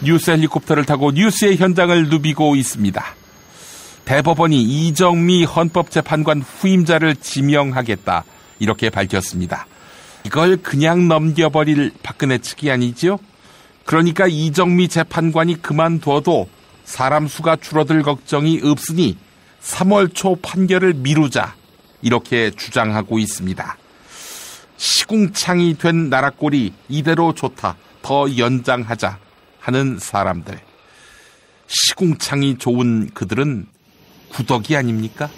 뉴스 헬리콥터를 타고 뉴스의 현장을 누비고 있습니다. 대법원이 이정미 헌법재판관 후임자를 지명하겠다 이렇게 밝혔습니다. 이걸 그냥 넘겨버릴 박근혜 측이 아니죠. 그러니까 이정미 재판관이 그만둬도 사람 수가 줄어들 걱정이 없으니 3월 초 판결을 미루자 이렇게 주장하고 있습니다. 시궁창이 된 나라꼴이 이대로 좋다, 더 연장하자 하는 사람들. 시궁창이 좋은 그들은 구덕이 아닙니까?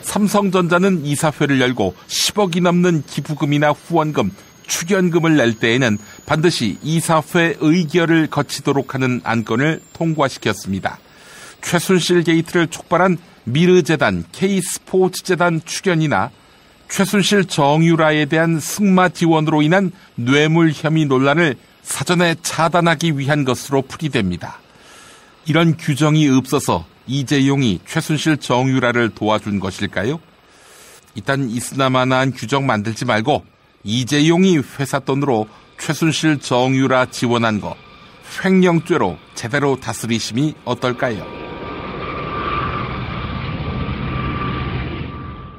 삼성전자는 이사회를 열고 10억이 넘는 기부금이나 후원금, 출연금을 낼 때에는 반드시 이사회 의결을 거치도록 하는 안건을 통과시켰습니다. 최순실 게이트를 촉발한 미르재단, K스포츠재단 출연이나 최순실 정유라에 대한 승마 지원으로 인한 뇌물 혐의 논란을 사전에 차단하기 위한 것으로 풀이됩니다. 이런 규정이 없어서 이재용이 최순실 정유라를 도와준 것일까요? 일단 이스나마나한 규정 만들지 말고 이재용이 회사 돈으로 최순실 정유라 지원한 거 횡령죄로 제대로 다스리심이 어떨까요?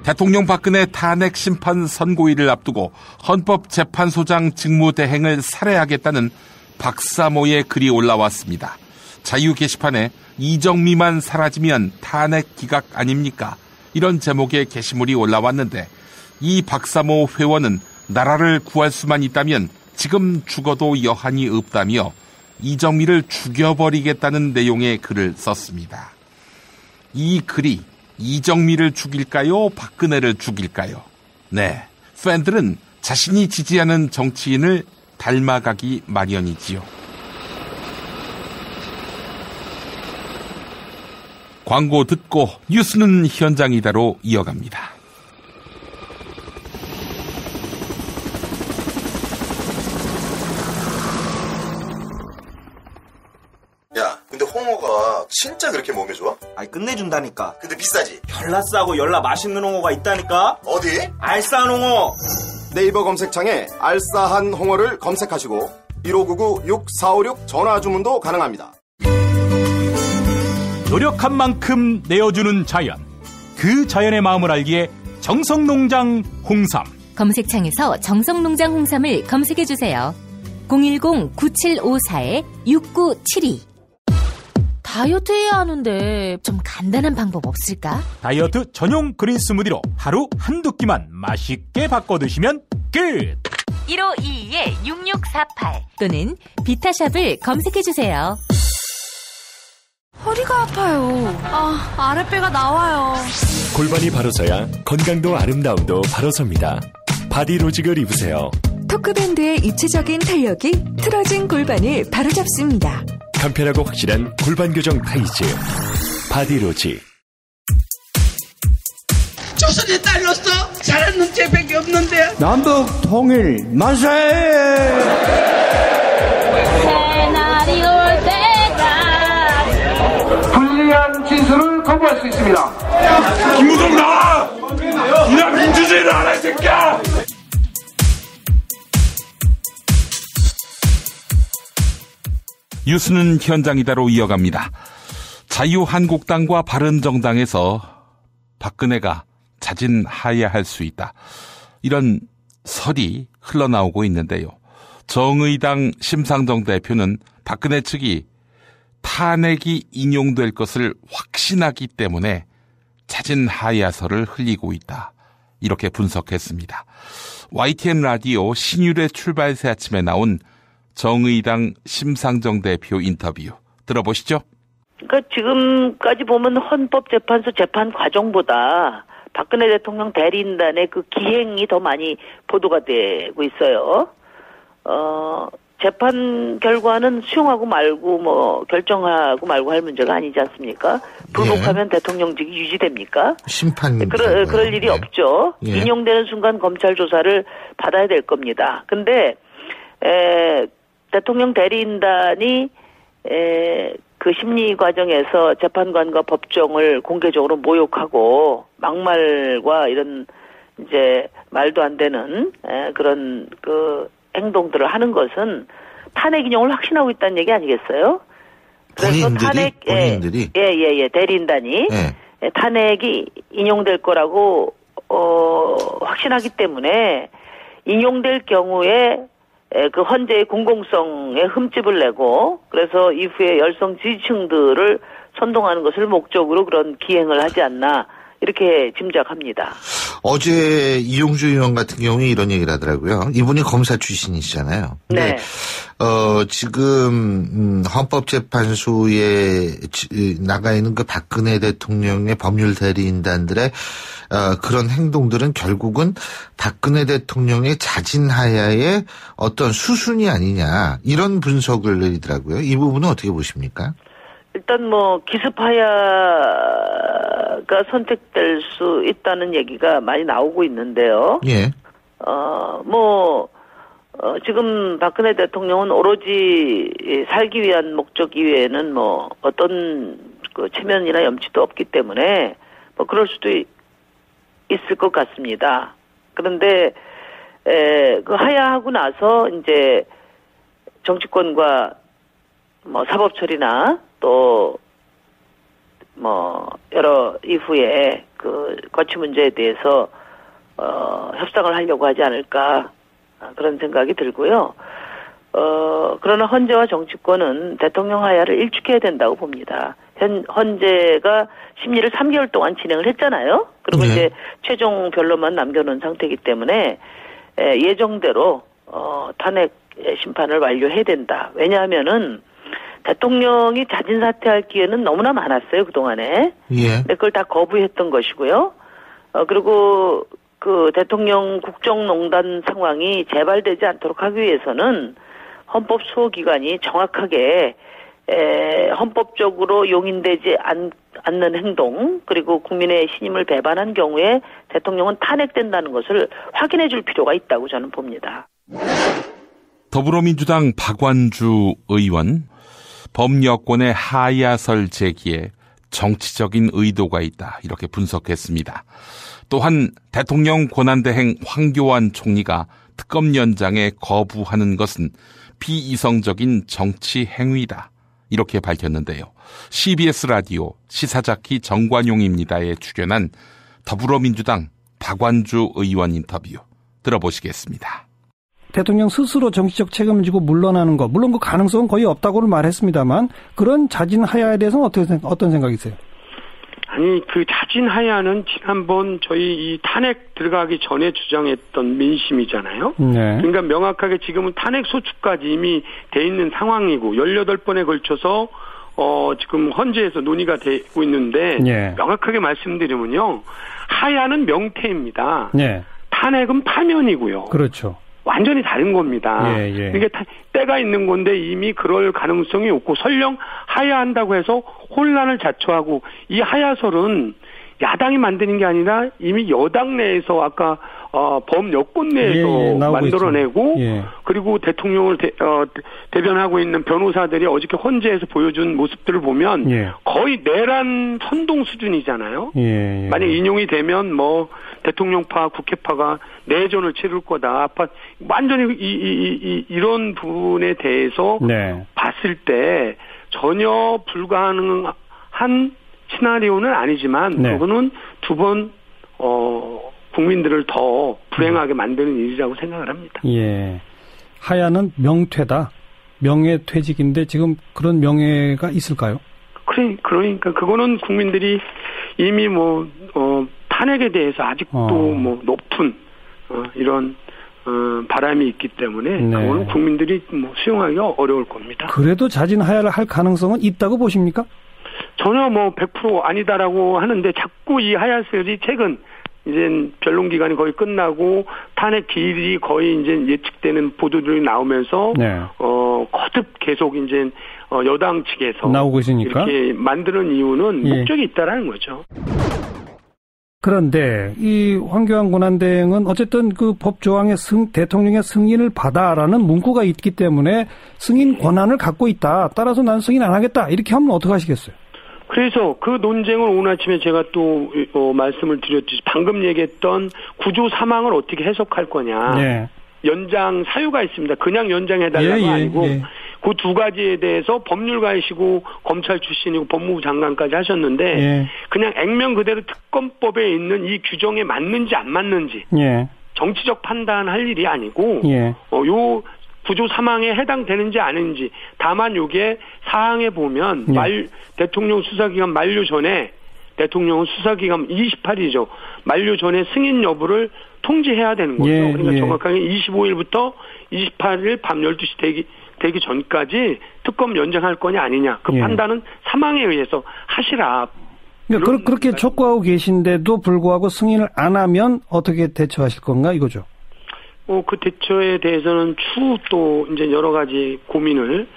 대통령 박근혜 탄핵 심판 선고일을 앞두고 헌법재판소장 직무대행을 살해하겠다는 박사모의 글이 올라왔습니다. 자유 게시판에 이정미만 사라지면 탄핵 기각 아닙니까? 이런 제목의 게시물이 올라왔는데 이 박사모 회원은 나라를 구할 수만 있다면 지금 죽어도 여한이 없다며 이정미를 죽여버리겠다는 내용의 글을 썼습니다. 이 글이 이정미를 죽일까요? 박근혜를 죽일까요? 네, 팬들은 자신이 지지하는 정치인을 닮아가기 마련이지요. 광고 듣고 뉴스는 현장이다로 이어갑니다. 야, 근데 홍어가 진짜 그렇게 몸에 좋아? 아니 끝내준다니까. 근데 비싸지? 열나 싸고 열나 맛있는 홍어가 있다니까. 어디? 알싸한 홍어. 네이버 검색창에 알싸한 홍어를 검색하시고 1599-6456 전화 주문도 가능합니다. 노력한 만큼 내어주는 자연, 그 자연의 마음을 알기에 정성농장 홍삼. 검색창에서 정성농장 홍삼을 검색해주세요. 010-9754-6972. 다이어트 해야 하는데 좀 간단한 방법 없을까? 다이어트 전용 그린 스무디로 하루 한두 끼만 맛있게 바꿔 드시면 끝! 1522-6648 또는 비타샵을 검색해주세요. 허리가 아파요. 아랫배가 나와요. 골반이 바로서야 건강도 아름다움도 바로섭니다. 바디로직을 입으세요. 토크밴드의 입체적인 탄력이 틀어진 골반을 바로잡습니다. 간편하고 확실한 골반 교정 타이즈 바디로직. 조선에 딸로서 잘하는 죄밖에 없는데. 남북 통일 만세! 새날이 올 때가 불리한 진술을 거부할 수 있습니다. 김무성 나와! 이나 민주주의를 알아, 이 새끼야! 뉴스는 현장이다로 이어갑니다. 자유한국당과 바른정당에서 박근혜가 자진하야할 수 있다, 이런 설이 흘러나오고 있는데요. 정의당 심상정 대표는 박근혜 측이 탄핵이 인용될 것을 확신하기 때문에 자진하야설을 흘리고 있다, 이렇게 분석했습니다. YTN 라디오 신율의 출발새 아침에 나온 정의당 심상정 대표 인터뷰 들어보시죠. 그러니까 지금까지 보면 헌법재판소 재판 과정보다 박근혜 대통령 대리인단의 그 기행이 더 많이 보도가 되고 있어요. 재판 결과는 수용하고 말고 뭐 결정하고 말고 할 문제가 아니지 않습니까? 불복하면 대통령직이 유지됩니까? 심판님. 그럴 일이 없죠. 예. 인용되는 순간 검찰 조사를 받아야 될 겁니다. 근데 대통령 대리인단이 그 심리 과정에서 재판관과 법정을 공개적으로 모욕하고 막말과 이런 이제 말도 안 되는 그런 그 행동들을 하는 것은 탄핵 인용을 확신하고 있다는 얘기 아니겠어요? 그래서 본인들이 대리인단이 탄핵이 인용될 거라고 확신하기 때문에 인용될 경우에 그 헌재의 공공성에 흠집을 내고 그래서 이후에 열성 지지층들을 선동하는 것을 목적으로 그런 기행을 하지 않나 이렇게 짐작합니다. 어제 이용주 의원 같은 경우에 이런 얘기를 하더라고요. 이분이 검사 출신이시잖아요. 네. 지금 헌법재판소에 나가 있는 그 박근혜 대통령의 법률 대리인단들의 그런 행동들은 결국은 박근혜 대통령의 자진하야의 어떤 수순이 아니냐 이런 분석을 내리더라고요. 이 부분은 어떻게 보십니까? 일단 기습하야가 선택될 수 있다는 얘기가 많이 나오고 있는데요. 예. 지금 박근혜 대통령은 오로지 살기 위한 목적 이외에는 어떤 그 체면이나 염치도 없기 때문에 그럴 수도 있을 것 같습니다. 그런데 그 하야하고 나서 이제 정치권과 사법 처리나 또 여러 이후에 그 거취 문제에 대해서 협상을 하려고 하지 않을까 그런 생각이 들고요. 그러나 헌재와 정치권은 대통령 하야를 일축해야 된다고 봅니다. 헌재가 심리를 3개월 동안 진행을 했잖아요. 그리고 이제 최종 변론만 남겨놓은 상태이기 때문에 예정대로 탄핵 심판을 완료해야 된다. 왜냐하면은 대통령이 자진 사퇴할 기회는 너무나 많았어요, 그동안에. 근데 그걸 다 거부했던 것이고요. 그리고 그 대통령 국정농단 상황이 재발되지 않도록 하기 위해서는 헌법 수호기관이 정확하게 헌법적으로 용인되지 않는 행동 그리고 국민의 신임을 배반한 경우에 대통령은 탄핵된다는 것을 확인해 줄 필요가 있다고 저는 봅니다. 더불어민주당 박완주 의원, 범여권의 하야설 제기에 정치적인 의도가 있다 이렇게 분석했습니다. 또한 대통령 권한대행 황교안 총리가 특검 연장에 거부하는 것은 비이성적인 정치 행위다 이렇게 밝혔는데요. CBS 라디오 시사자키 정관용입니다에 출연한 더불어민주당 박완주 의원 인터뷰 들어보시겠습니다. 대통령 스스로 정치적 책임을 지고 물러나는 것, 물론 그 가능성은 거의 없다고는 말했습니다만 그런 자진 하야에 대해서는 어떤 생각이세요? 아니, 그 자진 하야는 지난번 저희 이 탄핵 들어가기 전에 주장했던 민심이잖아요. 네. 그러니까 명확하게 지금은 탄핵 소추까지 이미 돼 있는 상황이고 18번에 걸쳐서 지금 헌재에서 논의가 되고 있는데 명확하게 말씀드리면요. 하야는 명태입니다. 탄핵은 파면이고요. 그렇죠. 완전히 다른 겁니다. 이게 때가 있는 건데 이미 그럴 가능성이 없고 설령 하야한다고 해서 혼란을 자초하고 이 하야설은 야당이 만드는 게 아니라 이미 여당 내에서 아까 범여권 내에서 만들어내고 그리고 대통령을 대변하고 있는 변호사들이 어저께 헌재에서 보여준 모습들을 보면 거의 내란 선동 수준이잖아요. 만약 인용이 되면 대통령파 국회파가 내전을 치를 거다. 완전히 이런 부분에 대해서 봤을 때 전혀 불가능한 시나리오는 아니지만 그거는 두 번 국민들을 더 불행하게 만드는 일이라고 생각을 합니다. 하야는 명퇴다. 명예퇴직인데 지금 그런 명예가 있을까요? 그러니까 그거는 국민들이 이미 탄핵에 대해서 아직도 높은 이런 바람이 있기 때문에 그거는 국민들이 수용하기가 어려울 겁니다. 그래도 자진 하야를 할 가능성은 있다고 보십니까? 전혀 100% 아니다라고 하는데 자꾸 이 하야설이 최근 이제 변론 기간이 거의 끝나고 탄핵 기일이 거의 이제 예측되는 보도들이 나오면서 거듭 계속 이제 여당 측에서 나오고 있으니까 이렇게 만드는 이유는 목적이 있다라는 거죠. 그런데 이 황교안 권한대행은 어쨌든 그 법 조항의 대통령의 승인을 받아라는 문구가 있기 때문에 승인 권한을 갖고 있다. 따라서 난 승인 안 하겠다. 이렇게 하면 어떡하시겠어요? 그래서 그 논쟁을 오늘 아침에 제가 또 말씀을 드렸듯이 방금 얘기했던 구조 사망을 어떻게 해석할 거냐. 연장 사유가 있습니다. 그냥 연장해달라고 아니고 그 두 가지에 대해서 법률가이시고 검찰 출신이고 법무부 장관까지 하셨는데 그냥 액면 그대로 특검법에 있는 이 규정에 맞는지 안 맞는지 정치적 판단할 일이 아니고 요 구조 사망에 해당되는지 아닌지 다만 요게 사항에 보면 대통령 수사기간 만료 전에 대통령은 수사기간 28일이죠. 만료 전에 승인 여부를 통지해야 되는 거죠. 그러니까 정확하게 25일부터 28일 밤 12시 되기 전까지 특검 연장할 거냐 아니냐. 그 판단은 사망에 의해서 하시라. 그러니까 그렇게 촉구하고 계신데도 불구하고 승인을 안 하면 어떻게 대처하실 건가 이거죠? 그 대처에 대해서는 추후 또 이제 여러 가지 고민을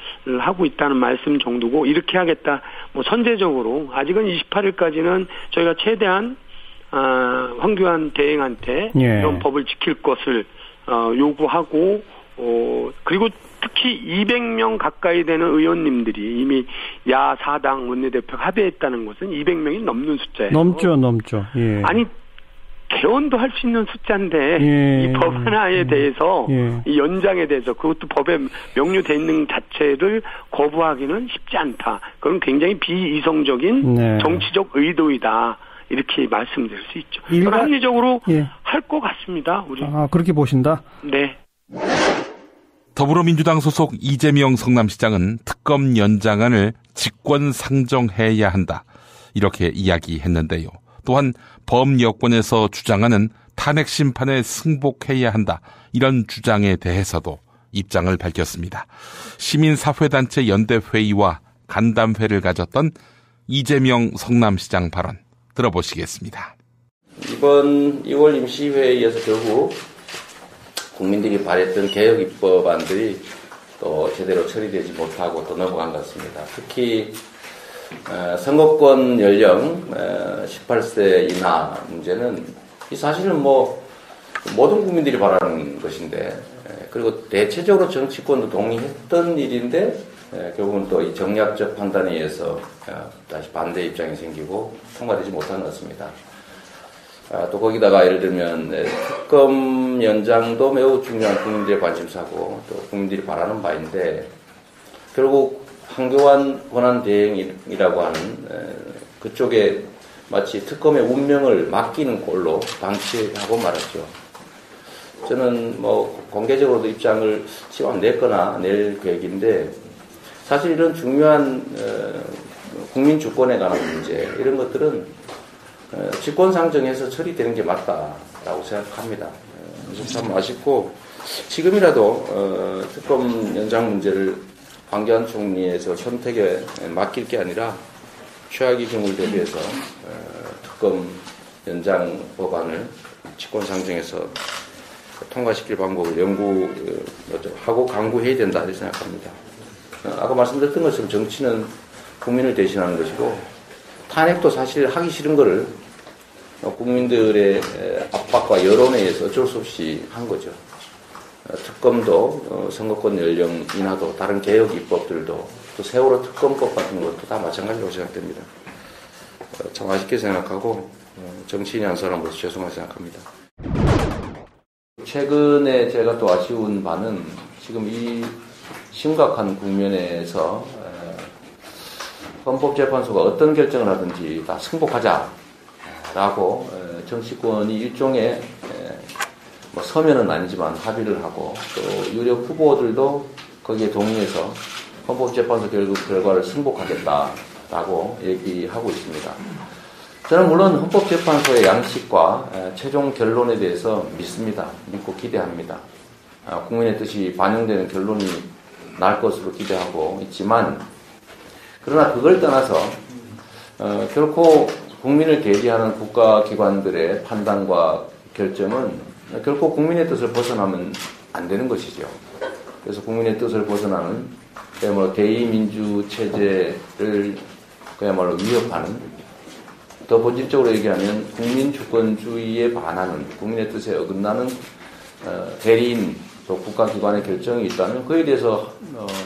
하고 있다는 말씀 정도고 이렇게 하겠다. 뭐 선제적으로 아직은 28일까지는 저희가 최대한 황교안 대행한테 이런 법을 지킬 것을 요구하고 그리고 특히 200명 가까이 되는 의원님들이 이미 야4당 원내대표 합의했다는 것은 200명이 넘는 숫자예요. 넘죠. 아니 개헌도 할 수 있는 숫자인데 이 법안 하에 대해서 이 연장에 대해서 그것도 법에 명료되어 있는 자체를 거부하기는 쉽지 않다. 그건 굉장히 비이성적인 정치적 의도이다. 이렇게 말씀드릴 수 있죠. 합리적으로 할 것 같습니다. 우리. 그렇게 보신다? 네. 더불어민주당 소속 이재명 성남시장은 특검 연장안을 직권 상정해야 한다. 이렇게 이야기했는데요. 또한 범여권에서 주장하는 탄핵 심판에 승복해야 한다. 이런 주장에 대해서도 입장을 밝혔습니다. 시민사회단체 연대회의와 간담회를 가졌던 이재명 성남시장 발언 들어보시겠습니다. 이번 2월 임시회의에서 결국 국민들이 바랬던 개혁 입법안들이 또 제대로 처리되지 못하고 또 넘어간 것 같습니다. 특히 선거권 연령 18세 이하 문제는 이 사실은 모든 국민들이 바라는 것인데 그리고 대체적으로 정치권도 동의했던 일인데 결국은 또 이 정략적 판단에 의해서 다시 반대 입장이 생기고 통과되지 못한 것 같습니다. 또 거기다가 예를 들면 특검 연장도 매우 중요한 국민들의 관심사고 또 국민들이 바라는 바인데 결국 황교안 권한대행이라고 하는 그쪽에 마치 특검의 운명을 맡기는 꼴로 방치하고 말았죠. 저는 공개적으로도 입장을 지금 안 냈거나 낼 계획인데 사실 이런 중요한 국민 주권에 관한 문제 이런 것들은 직권상정해서 처리되는 게 맞다라고 생각합니다. 그래서 참 아쉽고 지금이라도 특검 연장 문제를 황교안 총리에서 선택에 맡길 게 아니라 최악의 경우를 대비해서 특검 연장 법안을 직권상정해서 통과시킬 방법을 연구하고 강구해야 된다 이렇게 생각합니다. 아까 말씀드렸던 것처럼 정치는 국민을 대신하는 것이고 탄핵도 사실 하기 싫은 거를 국민들의 압박과 여론에 의해서 어쩔 수 없이 한 거죠. 특검도 선거권 연령 인하도 다른 개혁 입법들도 또 세월호 특검법 같은 것도 다 마찬가지라고 생각됩니다. 참 아쉽게 생각하고 정치인이 한 사람으로서 죄송하게 생각합니다. 최근에 제가 또 아쉬운 바는 지금 이 심각한 국면에서 헌법재판소가 어떤 결정을 하든지 다 승복하자라고 정치권이 일종의 서면은 아니지만 합의를 하고 또 유력 후보들도 거기에 동의해서 헌법재판소 결과를 승복하겠다라고 얘기하고 있습니다. 저는 물론 헌법재판소의 양식과 최종 결론에 대해서 믿습니다. 믿고 기대합니다. 국민의 뜻이 반영되는 결론이 날 것으로 기대하고 있지만 그러나 그걸 떠나서 결코 국민을 대리하는 국가기관들의 판단과 결정은 결코 국민의 뜻을 벗어나면 안 되는 것이죠. 그래서 국민의 뜻을 벗어나는 그야말로 대의민주 체제를 그야말로 위협하는 더 본질적으로 얘기하면 국민주권주의에 반하는 국민의 뜻에 어긋나는 대리인 또 국가기관의 결정이 있다면 그에 대해서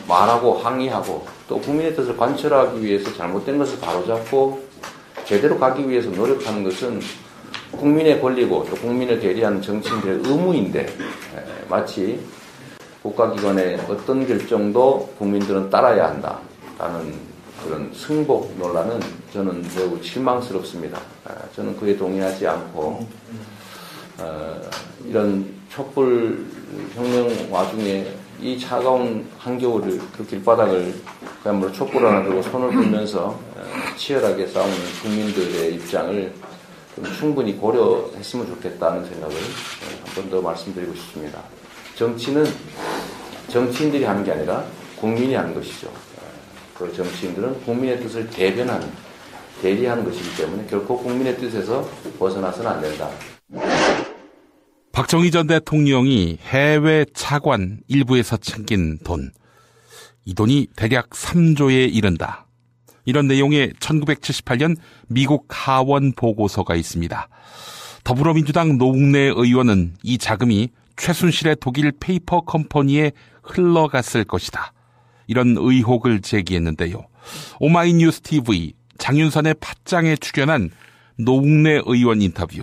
말하고 항의하고 또 국민의 뜻을 관철하기 위해서 잘못된 것을 바로잡고 제대로 가기 위해서 노력하는 것은 국민의 권리고 또 국민을 대리하는 정치인들의 의무인데 마치 국가기관의 어떤 결정도 국민들은 따라야 한다라는 그런 승복 논란은 저는 매우 실망스럽습니다. 저는 그에 동의하지 않고 이런 촛불 혁명 와중에 이 차가운 한겨울을 그 길바닥을 그야말로 촛불 하나 들고 손을 들면서 치열하게 싸우는 국민들의 입장을 좀 충분히 고려했으면 좋겠다는 생각을 한 번 더 말씀드리고 싶습니다. 정치는 정치인들이 하는 게 아니라 국민이 하는 것이죠. 그 정치인들은 국민의 뜻을 대리하는 것이기 때문에 결코 국민의 뜻에서 벗어나서는 안 된다. 박정희 전 대통령이 해외 차관 일부에서 챙긴 돈, 이 돈이 대략 3조에 이른다. 이런 내용의 1978년 미국 하원 보고서가 있습니다. 더불어민주당 노웅래 의원은 이 자금이 최순실의 독일 페이퍼 컴퍼니에 흘러갔을 것이다. 이런 의혹을 제기했는데요. 오마이뉴스 TV 장윤선의 팟짱에 출연한 노웅래 의원 인터뷰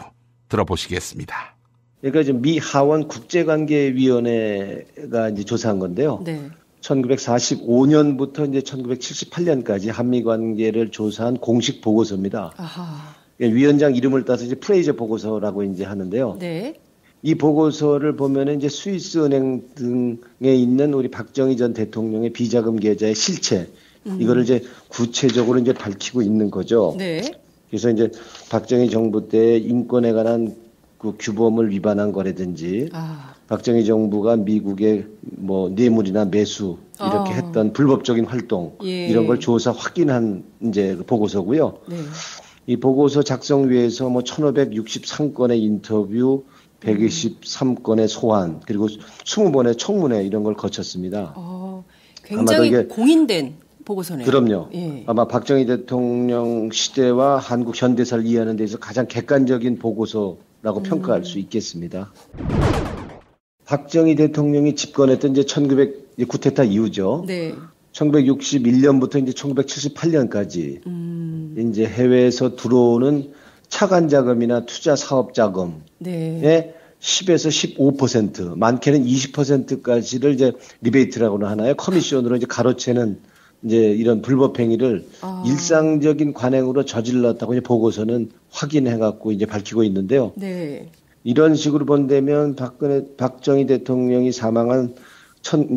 들어보시겠습니다. 그러니까 지금 미 하원 국제관계위원회가 이제 조사한 건데요. 네. 1945년부터 이제 1978년까지 한미 관계를 조사한 공식 보고서입니다. 아하. 위원장 이름을 따서 이제 프레이저 보고서라고 이제 하는데요. 네. 이 보고서를 보면은 이제 스위스 은행 등에 있는 우리 박정희 전 대통령의 비자금 계좌의 실체, 이거를 이제 구체적으로 이제 밝히고 있는 거죠. 네. 그래서 이제 박정희 정부 때 인권에 관한 그 규범을 위반한 거라든지, 박정희 정부가 미국의 뭐 뇌물이나 매수 이렇게 했던 불법적인 활동, 이런 걸 조사 확인한 이제 보고서고요. 네. 이 보고서 작성 위해서 뭐 1563건의 인터뷰, 123건의 소환, 그리고 20번의 청문회 이런 걸 거쳤습니다. 굉장히 이게 공인된 보고서네요. 그럼요. 예. 아마 박정희 대통령 시대와 한국 현대사를 이해하는 데 있어서 가장 객관적인 보고서라고 평가할 수 있겠습니다. 박정희 대통령이 집권했던 이제 1900 쿠데타 이후죠. 네. 1961년부터 이제 1978년까지 이제 해외에서 들어오는 차관 자금이나 투자 사업 자금의 네. 10에서 15%, 많게는 20%까지를 이제 리베이트라고는 하나요? 커미션으로 이제 가로채는 이제 이런 불법 행위를 일상적인 관행으로 저질렀다고 이제 보고서는 확인해 갖고 이제 밝히고 있는데요. 네. 이런 식으로 본다면 박정희 대통령이 사망한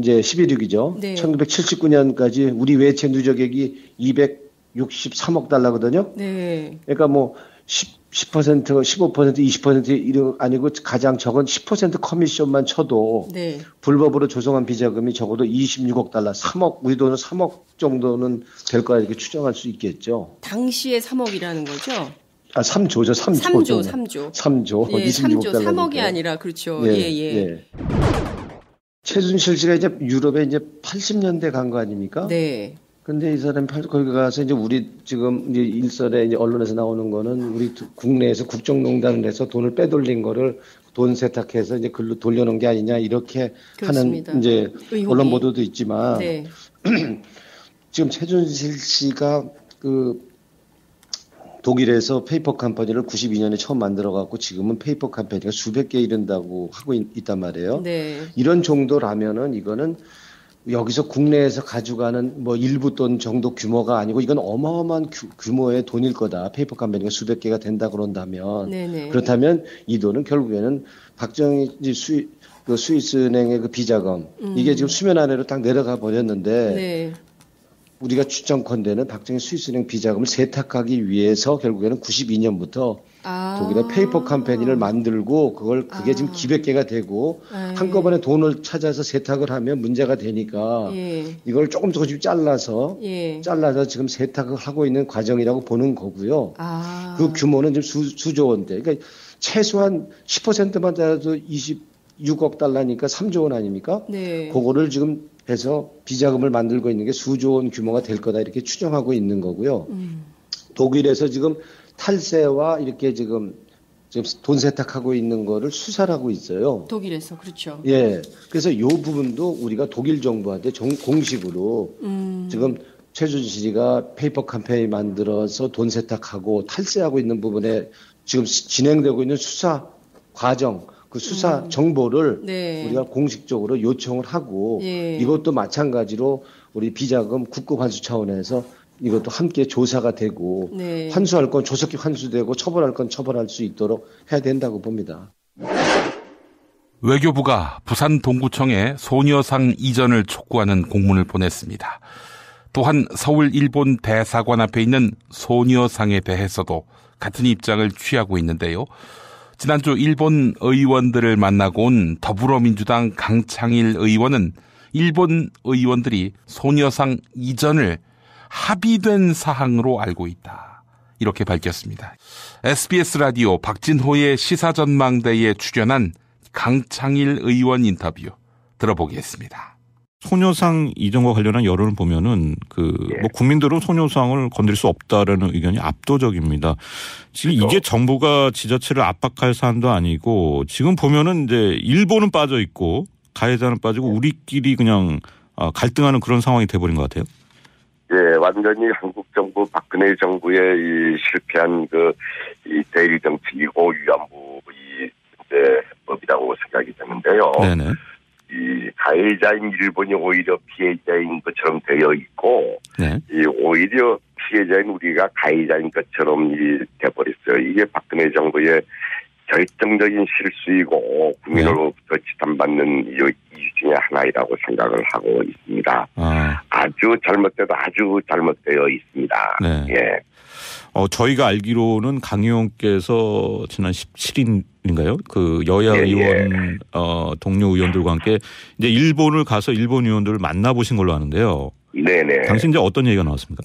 이제 11.6이죠. 네. 1979년까지 우리 외채 누적액이 263억 달러거든요. 네. 그러니까 뭐 10%, 15%, 20% 이런 아니고 가장 적은 10% 커미션만 쳐도 네. 불법으로 조성한 비자금이 적어도 26억 달러, 3억, 우리 돈은 3억 정도는 될 거라 이렇게 추정할 수 있겠죠. 당시에 3억이라는 거죠? 3조죠, 3조. 3조. 예, 26억 달러. 3억이 아니라 그렇죠. 예, 예. 예. 최순실 씨가 이제 유럽에 이제 80년대 간 거 아닙니까? 네. 근데 이 사람이 거기 가서 이제 우리 지금 이제 일설에 이제 언론에서 나오는 거는 우리 국내에서 국정농단을 해서 돈을 빼돌린 거를 돈 세탁해서 이제 글로 돌려놓은 게 아니냐 이렇게 그렇습니다. 하는 이제 의혹이. 언론 보도도 있지만 네. 지금 최순실 씨가 그 독일에서 페이퍼 컴퍼니를 92년에 처음 만들어갖고 지금은 페이퍼 컴퍼니가 수백 개 이른다고 하고 있단 말이에요. 네. 이런 정도라면은 이거는 여기서 국내에서 가져가는 뭐 일부 돈 정도 규모가 아니고 이건 어마어마한 규모의 돈일 거다. 페이퍼 컴퍼니가 수백 개가 된다 그런다면. 네네. 그렇다면 이 돈은 결국에는 박정희 스위스은행의 그 비자금 이게 지금 수면 아래로 딱 내려가 버렸는데 네. 우리가 추정컨대는 박정희 스위스은행 비자금을 세탁하기 위해서 결국에는 92년부터 독일의 페이퍼 컴퍼니를 만들고 그게 지금 기백 개가 되고 한꺼번에 돈을 찾아서 세탁을 하면 문제가 되니까 이걸 조금씩 잘라서 지금 세탁을 하고 있는 과정이라고 보는 거고요. 그 규모는 지금 수조 원대. 그러니까 최소한 10%만 따라도 26억 달러니까 3조 원 아닙니까? 네. 그거를 지금 해서 비자금을 만들고 있는 게 수조 원 규모가 될 거다 이렇게 추정하고 있는 거고요. 독일에서 지금 탈세와 이렇게 지금 돈 세탁하고 있는 거를 수사를 하고 있어요. 독일에서 그렇죠. 예. 그래서 이 부분도 우리가 독일 정부한테 공식으로 지금 최순실이가 페이퍼 컴퍼니 만들어서 돈 세탁하고 탈세하고 있는 부분에 지금 진행되고 있는 수사 과정 그 수사 정보를 우리가 공식적으로 요청을 하고 이것도 마찬가지로 우리 비자금 국고 환수 차원에서 이것도 함께 조사가 되고 환수할 건 조속히 환수되고 처벌할 건 처벌할 수 있도록 해야 된다고 봅니다. 외교부가 부산 동구청에 소녀상 이전을 촉구하는 공문을 보냈습니다. 또한 서울 일본 대사관 앞에 있는 소녀상에 대해서도 같은 입장을 취하고 있는데요. 지난주 일본 의원들을 만나고 온 더불어민주당 강창일 의원은 일본 의원들이 소녀상 이전을 합의된 사항으로 알고 있다. 이렇게 밝혔습니다. SBS 라디오 박진호의 시사전망대에 출연한 강창일 의원 인터뷰 들어보겠습니다. 소녀상 이전과 관련한 여론을 보면은 국민들은 소녀상을 건드릴 수 없다라는 의견이 압도적입니다. 지금 이게 정부가 지자체를 압박할 사안도 아니고 지금 보면은 이제 일본은 빠져 있고 가해자는 빠지고 우리끼리 그냥 갈등하는 그런 상황이 돼버린 것 같아요. 예, 완전히 한국 정부 박근혜 정부의 이 실패한 이 대일 정책이고 위안부 해법이라고 생각이 되는데요. 네네. 이 가해자인 일본이 오히려 피해자인 것처럼 되어 있고, 이 오히려 피해자인 우리가 가해자인 것처럼 돼버렸어요. 이게 박근혜 정부의 결정적인 실수이고 국민으로부터 지탄받는 이유 중에 하나이라고 생각을 하고 있습니다. 아주 잘못돼도 아주 잘못되어 있습니다. 네. 예. 저희가 알기로는 강의원께서 지난 17일인가요? 그 여야 의원 동료 의원들과 함께 이제 일본을 가서 일본 의원들을 만나보신 걸로 아는데요. 네네. 당시 이제 어떤 얘기가 나왔습니까?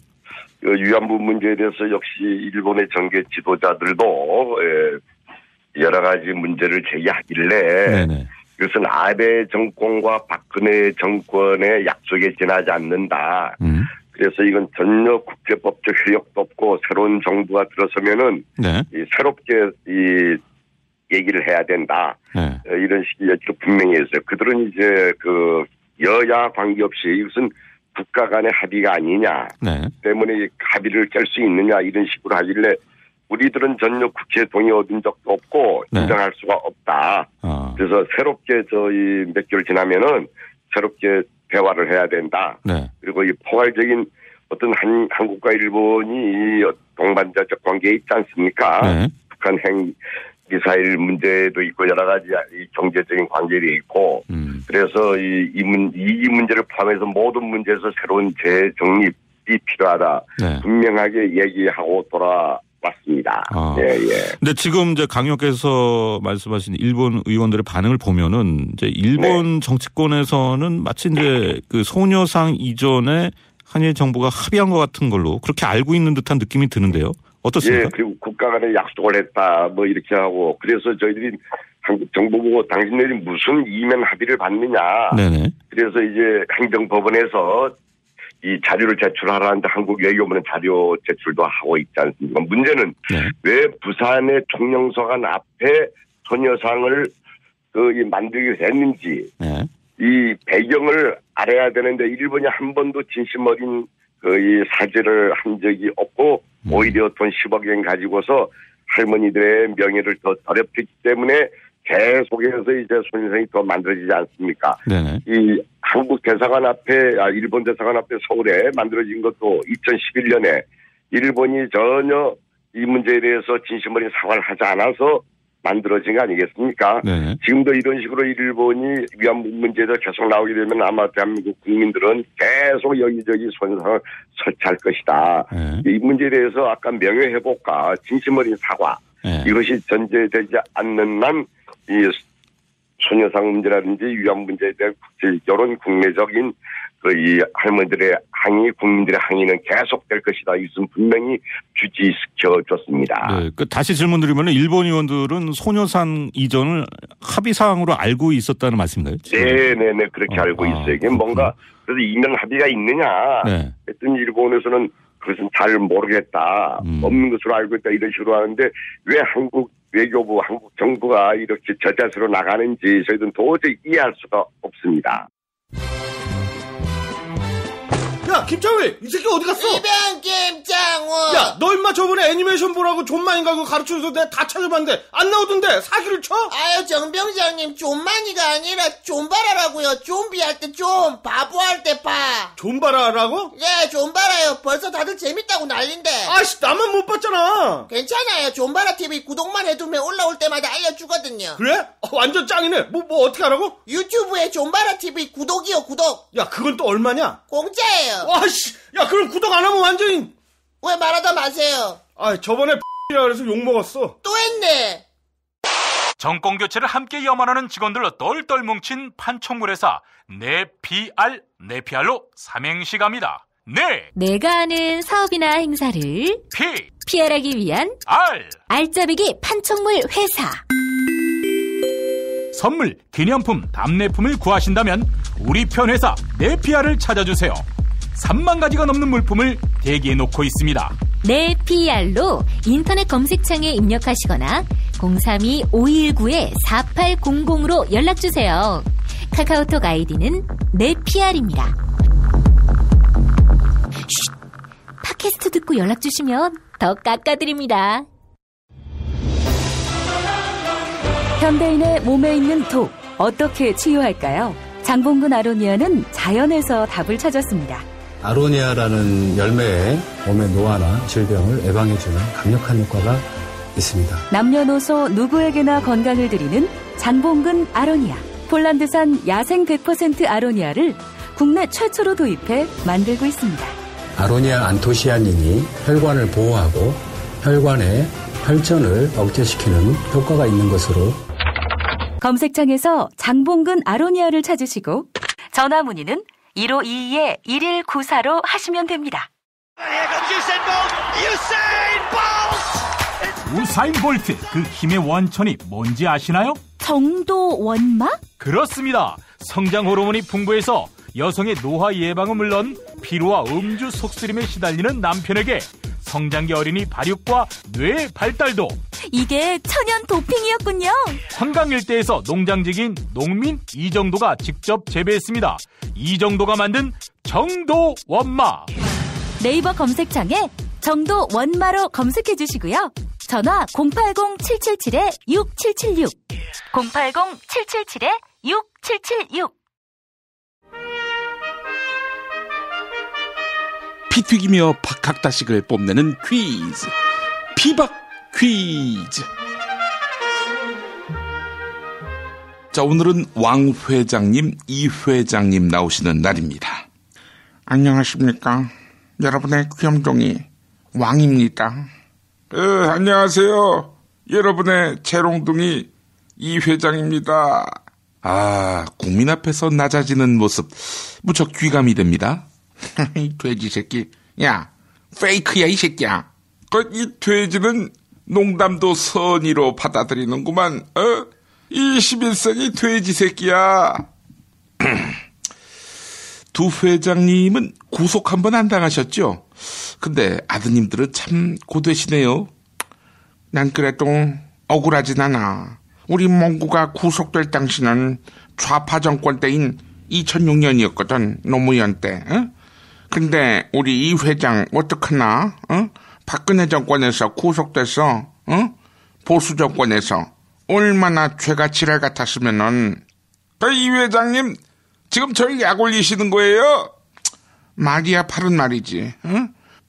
위안부 문제에 대해서 역시 일본의 정계 지도자들도 여러 가지 문제를 제기하길래 네네. 이것은 아베 정권과 박근혜 정권의 약속에 지나지 않는다. 그래서 이건 전혀 국제법적 효력도 없고 새로운 정부가 들어서면은 새롭게 얘기를 해야 된다. 이런 식의 얘기를 분명히 했어요. 그들은 이제 여야 관계없이 이것은 국가 간의 합의가 아니냐 때문에 합의를 깰 수 있느냐 이런 식으로 하길래 우리들은 전혀 국회 동의 얻은 적도 없고 인정할 수가 없다. 그래서 새롭게 몇 개월 지나면은 새롭게 대화를 해야 된다. 그리고 이 포괄적인 어떤 한국과 일본이 동반자적 관계에 있지 않습니까? 북한 미사일 문제도 있고 여러 가지 경제적인 관계도 있고 그래서 이 문제를 포함해서 모든 문제에서 새로운 재정립이 필요하다. 분명하게 얘기하고 돌아왔습니다. 근데 지금 이제 강의원께서 말씀하신 일본 의원들의 반응을 보면은 이제 일본 정치권에서는 마치 이제 그 소녀상 이전에 한일 정부가 합의한 것 같은 걸로 그렇게 알고 있는 듯한 느낌이 드는데요. 어떻습니까? 예, 그리고 국가 간에 약속을 했다, 이렇게 하고, 그래서 저희들이 한국 정부 보고 당신들이 무슨 이면 합의를 받느냐. 그래서 이제 행정법원에서 이 자료를 제출하라는데 한국 외교부는 자료 제출도 하고 있지 않습니까? 문제는 왜 부산의 총영서관 앞에 소녀상을 만들게 됐는지, 이 배경을 알아야 되는데 일본이 한 번도 진심 어린 이 사죄를 한 적이 없고 오히려 돈 10억 엔 가지고서 할머니들의 명예를 더 더럽혔기 때문에 계속해서 이제 소녀상이 더 만들어지지 않습니까? 이 한국 대사관 앞에, 일본 대사관 앞에 서울에 만들어진 것도 2011년에 일본이 전혀 이 문제에 대해서 진심 어린 사과를 하지 않아서 만들어진 거 아니겠습니까? 지금도 이런 식으로 일본이 위안부 문제에서 계속 나오게 되면 아마 대한민국 국민들은 계속 여기저기 소녀상을 설치할 것이다. 이 문제에 대해서 아까 명예회복과 진심 어린 사과 이것이 전제되지 않는 한 이 소녀상 문제라든지 위안부 문제에 대한 이런 국내적인 이 할머니들의 항의, 국민들의 항의는 계속될 것이다. 이것은 분명히 주지시켜줬습니다. 다시 질문드리면 일본 의원들은 소녀상 이전을 합의 사항으로 알고 있었다는 말씀인가요? 네네네 그렇게 알고 있어요. 이게 뭔가 그래서 이면 합의가 있느냐. 했더니 일본에서는 그것은 잘 모르겠다. 없는 것으로 알고 있다. 이런 식으로 하는데 왜 한국 외교부, 한국 정부가 이렇게 저자세로 나가는지 저희들은 도저히 이해할 수가 없습니다. 야, 야, 김창회, 이 새끼 어디 갔어? 이병 김창호. 야, 너 임마 저번에 애니메이션 보라고 존만이가 그거 가르쳐줘서 내가 다 찾아봤는데 안 나오던데 사기를 쳐? 아유, 정병장님, 존만이가 아니라 존바라라고요. 좀비 할 때 좀, 바보 할 때 바. 존바라라고? 네, 존바라요. 벌써 다들 재밌다고 난린데. 아씨, 나만 못 봤잖아. 괜찮아요. 존바라 TV 구독만 해두면 올라올 때마다 알려주거든요. 그래? 완전 짱이네. 뭐 어떻게 하라고? 유튜브에 존바라 TV 구독이요, 구독. 야, 그건 또 얼마냐? 공짜예요. 와씨, 야, 그럼 구독 안 하면 완전히. 왜 말하다 마세요? 아, 저번에 X이라 그래서 욕 먹었어. 또 했네. 정권 교체를 함께 염원하는 직원들로 똘똘 뭉친 판촉물회사 네피알로 삼행시 갑니다. 네. 내가 아는 사업이나 행사를 PR하기 위한 알짜배기 판촉물 회사. 선물, 기념품, 답례품을 구하신다면 우리 편 회사 네피알을 찾아주세요. 3만 가지가 넘는 물품을 대기해 놓고 있습니다. 네피알로 인터넷 검색창에 입력하시거나 032-519-4800으로 연락주세요. 카카오톡 아이디는 네피알입니다. 팟캐스트 듣고 연락주시면 더 깎아드립니다. 현대인의 몸에 있는 독, 어떻게 치유할까요? 장봉근 아로니아는 자연에서 답을 찾았습니다. 아로니아라는 열매에 몸의 노화나 질병을 예방해주는 강력한 효과가 있습니다. 남녀노소 누구에게나 건강을 드리는 장봉근 아로니아. 폴란드산 야생 100% 아로니아를 국내 최초로 도입해 만들고 있습니다. 아로니아 안토시아닌이 혈관을 보호하고 혈관의 혈전을 억제시키는 효과가 있는 것으로 검색창에서 장봉근 아로니아를 찾으시고 전화 문의는 1522-1194로 하시면 됩니다. 우사인 볼트, 그 힘의 원천이 뭔지 아시나요? 정도 원마? 그렇습니다. 성장 호르몬이 풍부해서 여성의 노화 예방은 물론 피로와 음주 속쓰림에 시달리는 남편에게 성장기 어린이 발육과 뇌 발달도. 이게 천연 도핑이었군요. 한강 일대에서 농장직인 농민 이정도가 직접 재배했습니다. 이정도가 만든 정도 원마. 네이버 검색창에 정도 원마로 검색해 주시고요. 전화 080-777-6776 080-777-6776. 피 튀기며 박학다식을 뽐내는 퀴즈, 피박 퀴즈. 자, 오늘은 왕 회장님, 이 회장님 나오시는 날입니다. 안녕하십니까. 여러분의 귀염둥이 왕입니다. 안녕하세요. 여러분의 재롱둥이 이 회장입니다. 아, 국민 앞에서 낮아지는 모습 무척 귀감이 됩니다. 이 돼지 새끼. 야, 페이크야 이 새끼야. 이 돼지는 농담도 선의로 받아들이는구만. 21세기 돼지 새끼야. 두 회장님은 구속 한 번 안 당하셨죠? 근데 아드님들은 참 고되시네요. 난 그래도 억울하진 않아. 우리 몽구가 구속될 당시는 좌파 정권 때인 2006년이었거든. 노무현 때. 근데 우리 이 회장 어떡하나? 박근혜 정권에서 구속돼서 보수 정권에서 얼마나 죄가 지랄 같았으면은. 이 회장님 지금 저를 약 올리시는 거예요? 말이야 팔은 말이지.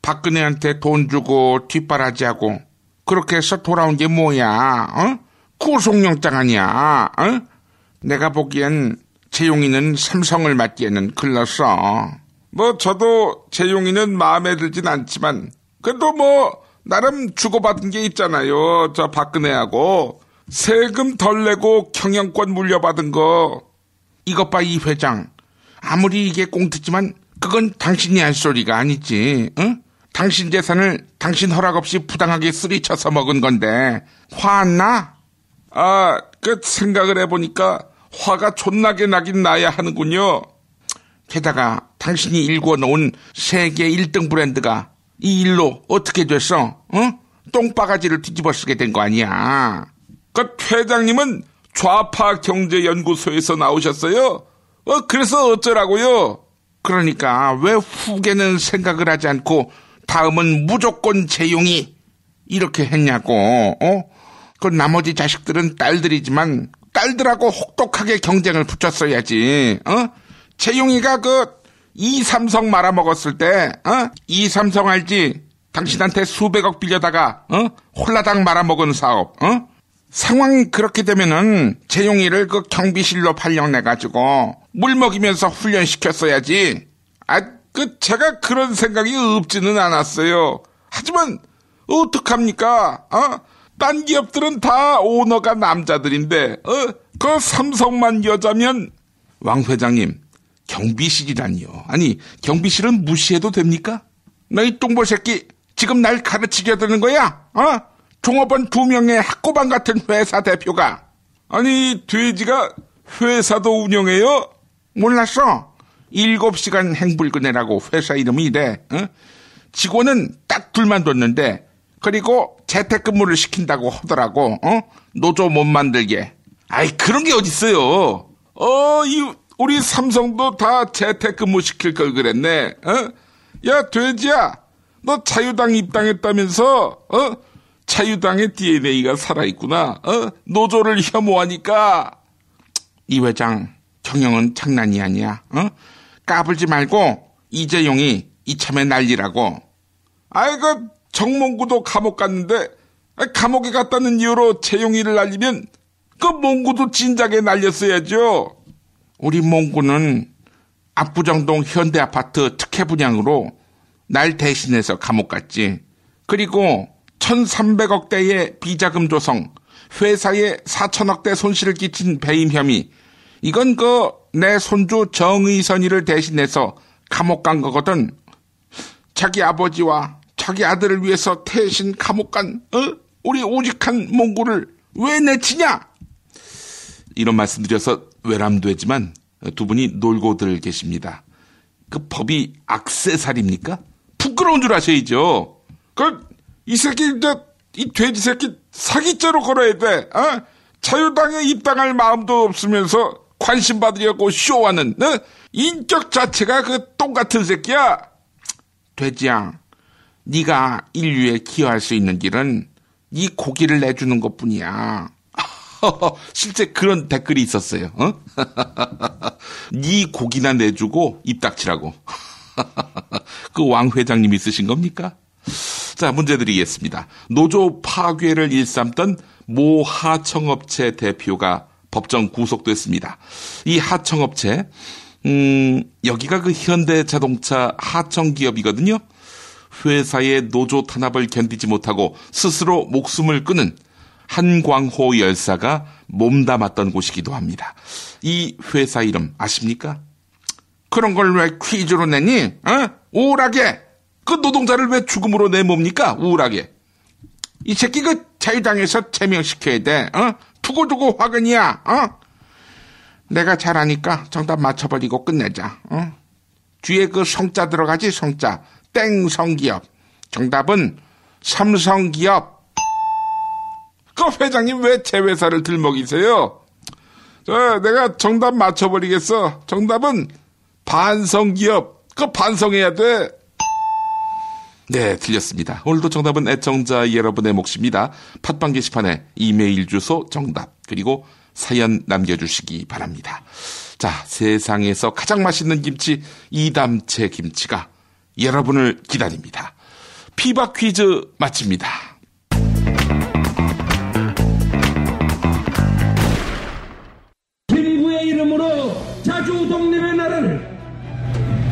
박근혜한테 돈 주고 뒷바라지하고 그렇게 해서 돌아온 게 뭐야? 구속영장 아니야. 내가 보기엔 재용이는 삼성을 맞기에는 글렀어. 뭐 저도 재용이는 마음에 들진 않지만 그래도 뭐 나름 주고받은 게 있잖아요. 저 박근혜하고 세금 덜 내고 경영권 물려받은 거. 이것 봐 이 회장. 아무리 이게 꽁트지만 그건 당신이 할 소리가 아니지. 당신 재산을 당신 허락 없이 부당하게 쓰리쳐서 먹은 건데 화 안 나? 그 생각을 해보니까 화가 존나게 나긴 나야 하는군요. 게다가 당신이 일궈놓은 세계 1등 브랜드가 이 일로 어떻게 됐어? 똥바가지를 뒤집어 쓰게 된 거 아니야. 그 회장님은 좌파 경제연구소에서 나오셨어요? 그래서 어쩌라고요? 그러니까 왜 후계는 생각을 하지 않고 다음은 무조건 재용이 이렇게 했냐고. 그 나머지 자식들은 딸들이지만 딸들하고 혹독하게 경쟁을 붙였어야지. 재용이가 그 이삼성 말아먹었을 때 이삼성 알지? 당신한테 수백억 빌려다가 홀라당 말아먹은 사업. 상황이 그렇게 되면은 재용이를 그 경비실로 발령내가지고 물 먹이면서 훈련시켰어야지. 제가 그런 생각이 없지는 않았어요. 하지만 어떡합니까? 딴 기업들은 다 오너가 남자들인데 그 삼성만 여자면. 왕 회장님, 경비실이라니요. 아니, 경비실은 무시해도 됩니까? 너희 똥볼 새끼, 지금 날 가르치려 드는 거야? 종업원 2명의 학고방 같은 회사 대표가. 아니, 돼지가 회사도 운영해요? 몰랐어? 7시간 행불근해라고 회사 이름이 이래. 직원은 딱 둘만 뒀는데, 그리고 재택근무를 시킨다고 하더라고. 노조 못 만들게. 아이, 그런 게 어딨어요. 우리 삼성도 다 재택근무 시킬 걸 그랬네. 야, 돼지야, 너 자유당 입당했다면서? 자유당의 DNA가 살아있구나. 노조를 혐오하니까. 이 회장, 경영은 장난이 아니야. 까불지 말고 이재용이 이참에 난리라고. 아이고, 정몽구도 감옥 갔는데 감옥에 갔다는 이유로 재용이를 날리면 그 몽구도 진작에 날렸어야죠. 우리 몽구는 압구정동 현대아파트 특혜 분양으로 날 대신해서 감옥 갔지. 그리고 1,300억대의 비자금 조성, 회사에 4천억대 손실을 끼친 배임 혐의. 이건 내 손주 정의선이를 대신해서 감옥 간 거거든. 자기 아버지와 자기 아들을 위해서 대신 감옥 간 우리 오직한 몽구를 왜 내치냐? 이런 말씀 드려서 외람되지만 두 분이 놀고들 계십니다. 그 법이 악세사리입니까? 부끄러운 줄 아셔야죠. 이 새끼, 이 돼지 새끼 사기죄로 걸어야 돼. 자유당에 입당할 마음도 없으면서 관심 받으려고 쇼하는 인격 자체가 그 똥같은 새끼야. 돼지야, 네가 인류에 기여할 수 있는 길은 네 고기를 내주는 것뿐이야. 실제 그런 댓글이 있었어요. 네 고기나 내주고 입 닥치라고. 그 왕 회장님이 쓰신 겁니까? 자, 문제 드리겠습니다. 노조 파괴를 일삼던 모 하청업체 대표가 법정 구속됐습니다. 이 하청업체, 여기가 그 현대자동차 하청기업이거든요. 회사의 노조 탄압을 견디지 못하고 스스로 목숨을 끊은 한광호 열사가 몸담았던 곳이기도 합니다. 이 회사 이름 아십니까? 그런 걸 왜 퀴즈로 내니? 우울하게. 그 노동자를 왜 죽음으로 내몹니까? 우울하게. 이 새끼 자유당에서 제명시켜야 돼. 두고두고 화근이야. 내가 잘하니까 정답 맞춰버리고 끝내자. 뒤에 그 성자 들어가지, 성자. 땡성기업. 정답은 삼성기업. 그 회장님 왜 제 회사를 들먹이세요? 내가 정답 맞춰버리겠어. 정답은 반성기업. 그 반성해야 돼. 네, 틀렸습니다. 오늘도 정답은 애청자 여러분의 몫입니다. 팟빵 게시판에 이메일 주소 정답 그리고 사연 남겨주시기 바랍니다. 자, 세상에서 가장 맛있는 김치 이담채 김치가 여러분을 기다립니다. 피박 퀴즈 마칩니다. 김구의 이름으로 자주 독립의 나라를,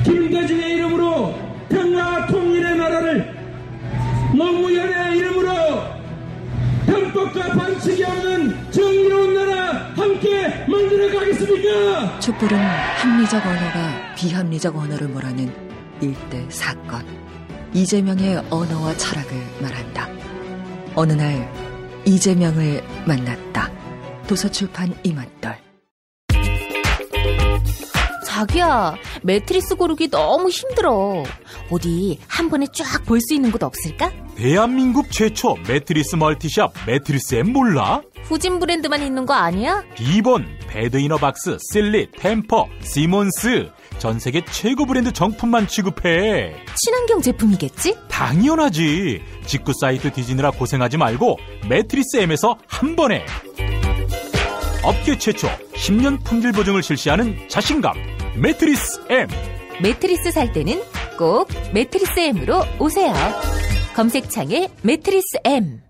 김대중의 이름으로 평화 통일의 나라를, 노무현의 이름으로 편법과 반칙이 없는 정의로운 나라 함께 만들어 가겠습니까? 촛불은 합리적 언어가 비합리적 언어를 몰아낸 일대 사건. 이재명의 언어와 철학을 말한다. 어느 날 이재명을 만났다. 도서출판 이맛돌. 자기야, 매트리스 고르기 너무 힘들어. 어디 한 번에 쫙 볼 수 있는 곳 없을까? 대한민국 최초 매트리스 멀티샵 매트리스엔 몰라? 후진 브랜드만 있는 거 아니야? 비본, 베드이너박스, 실리, 템퍼, 시몬스. 전 세계 최고 브랜드 정품만 취급해. 친환경 제품이겠지? 당연하지. 직구 사이트 뒤지느라 고생하지 말고 매트리스 M에서 한 번에. 업계 최초 10년 품질 보증을 실시하는 자신감 매트리스 M. 매트리스 살 때는 꼭 매트리스 M으로 오세요. 검색창에 매트리스 M.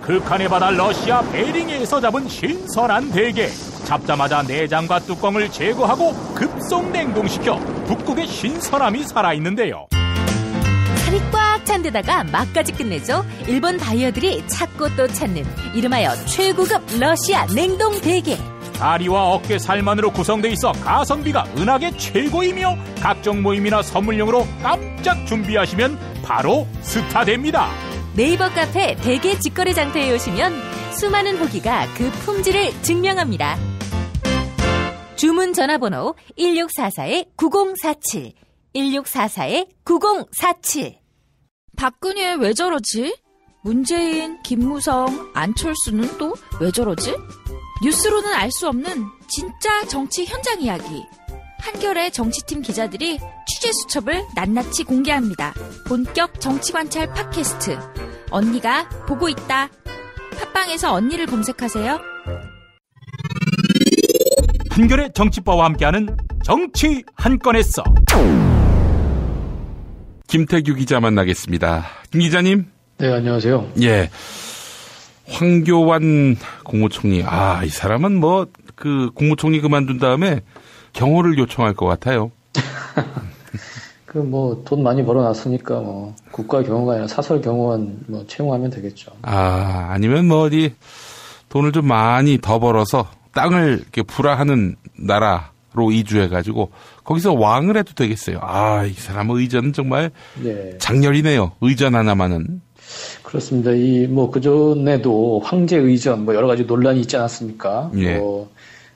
극한의 바다 러시아 베링해에서 잡은 신선한 대게. 잡자마자 내장과 뚜껑을 제거하고 급속 냉동시켜 북극의 신선함이 살아있는데요. 살이 꽉 찬 데다가 맛까지 끝내줘. 일본 바이어들이 찾고 또 찾는 이름하여 최고급 러시아 냉동 대게. 다리와 어깨 살만으로 구성돼 있어 가성비가 은하계 최고이며 각종 모임이나 선물용으로 깜짝 준비하시면 바로 스타됩니다. 네이버 카페 대게 직거래 장터에 오시면 수많은 후기가 그 품질을 증명합니다. 주문 전화번호 1644-9047 1644-9047. 박근혜 왜 저러지? 문재인, 김무성, 안철수는 또 왜 저러지? 뉴스로는 알 수 없는 진짜 정치 현장 이야기. 한겨레 정치팀 기자들이 취재 수첩을 낱낱이 공개합니다. 본격 정치관찰 팟캐스트. 언니가 보고 있다. 팟빵에서 언니를 검색하세요. 한겨레 정치바와 함께하는 정치 한 건에서 김태규 기자 만나겠습니다. 김 기자님. 네, 안녕하세요. 예. 황교안 국무총리. 이 사람은 국무총리 그만둔 다음에 경호를 요청할 것 같아요. 돈 많이 벌어놨으니까 국가 경호가 아니라 사설 경호원 채용하면 되겠죠. 아니면 어디 돈을 좀 많이 더 벌어서 땅을 이렇게 불화하는 나라로 이주해가지고 거기서 왕을 해도 되겠어요. 이 사람의 의전은 정말 장렬이네요. 의전 하나만은. 그렇습니다. 그전에도 황제 의전 여러 가지 논란이 있지 않았습니까? 예.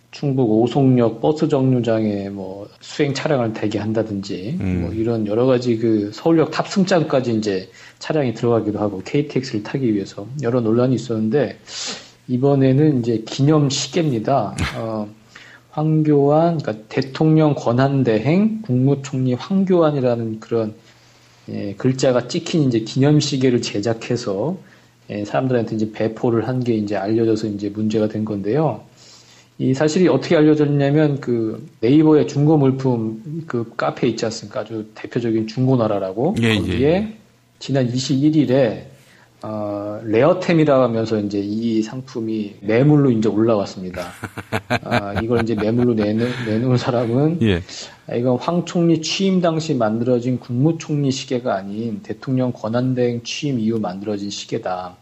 충북 오송역 버스 정류장에 수행 차량을 대기한다든지 이런 여러 가지 서울역 탑승장까지 이제 차량이 들어가기도 하고 KTX를 타기 위해서 여러 논란이 있었는데 이번에는 이제 기념 시계입니다. 황교안, 그러니까 대통령 권한대행 국무총리 황교안이라는 그런 글자가 찍힌 이제 기념 시계를 제작해서 사람들한테 이제 배포를 한 게 이제 알려져서 이제 문제가 된 건데요. 이 사실이 어떻게 알려졌냐면 네이버의 중고 물품 카페 있지 않습니까? 아주 대표적인 중고나라라고. 거기에 지난 21일에 레어템이라고 하면서 이제 이 상품이 매물로 이제 올라왔습니다. 이걸 이제 매물로 내놓은 사람은 이건 황 총리 취임 당시 만들어진 국무총리 시계가 아닌 대통령 권한대행 취임 이후 만들어진 시계다.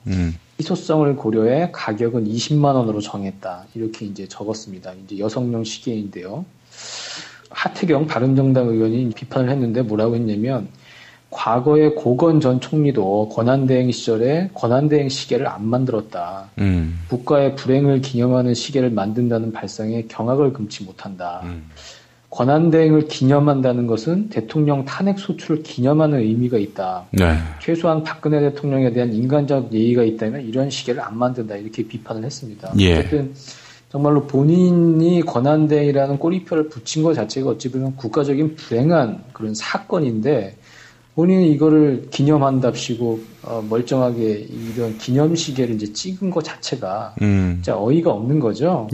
희소성을 고려해 가격은 20만 원으로 정했다. 이렇게 이제 적었습니다. 이제 여성용 시계인데요. 하태경 바른정당 의원이 비판을 했는데 뭐라고 했냐면 과거에 고건 전 총리도 권한대행 시절에 권한대행 시계를 안 만들었다. 국가의 불행을 기념하는 시계를 만든다는 발상에 경악을 금치 못한다. 권한대행을 기념한다는 것은 대통령 탄핵 소추를 기념하는 의미가 있다. 최소한 박근혜 대통령에 대한 인간적 예의가 있다면 이런 시계를 안 만든다. 이렇게 비판을 했습니다. 어쨌든 정말로 본인이 권한대행이라는 꼬리표를 붙인 것 자체가 어찌 보면 국가적인 불행한 그런 사건인데 본인이 이거를 기념한답시고 멀쩡하게 이런 기념시계를 이제 찍은 것 자체가 진짜 어이가 없는 거죠.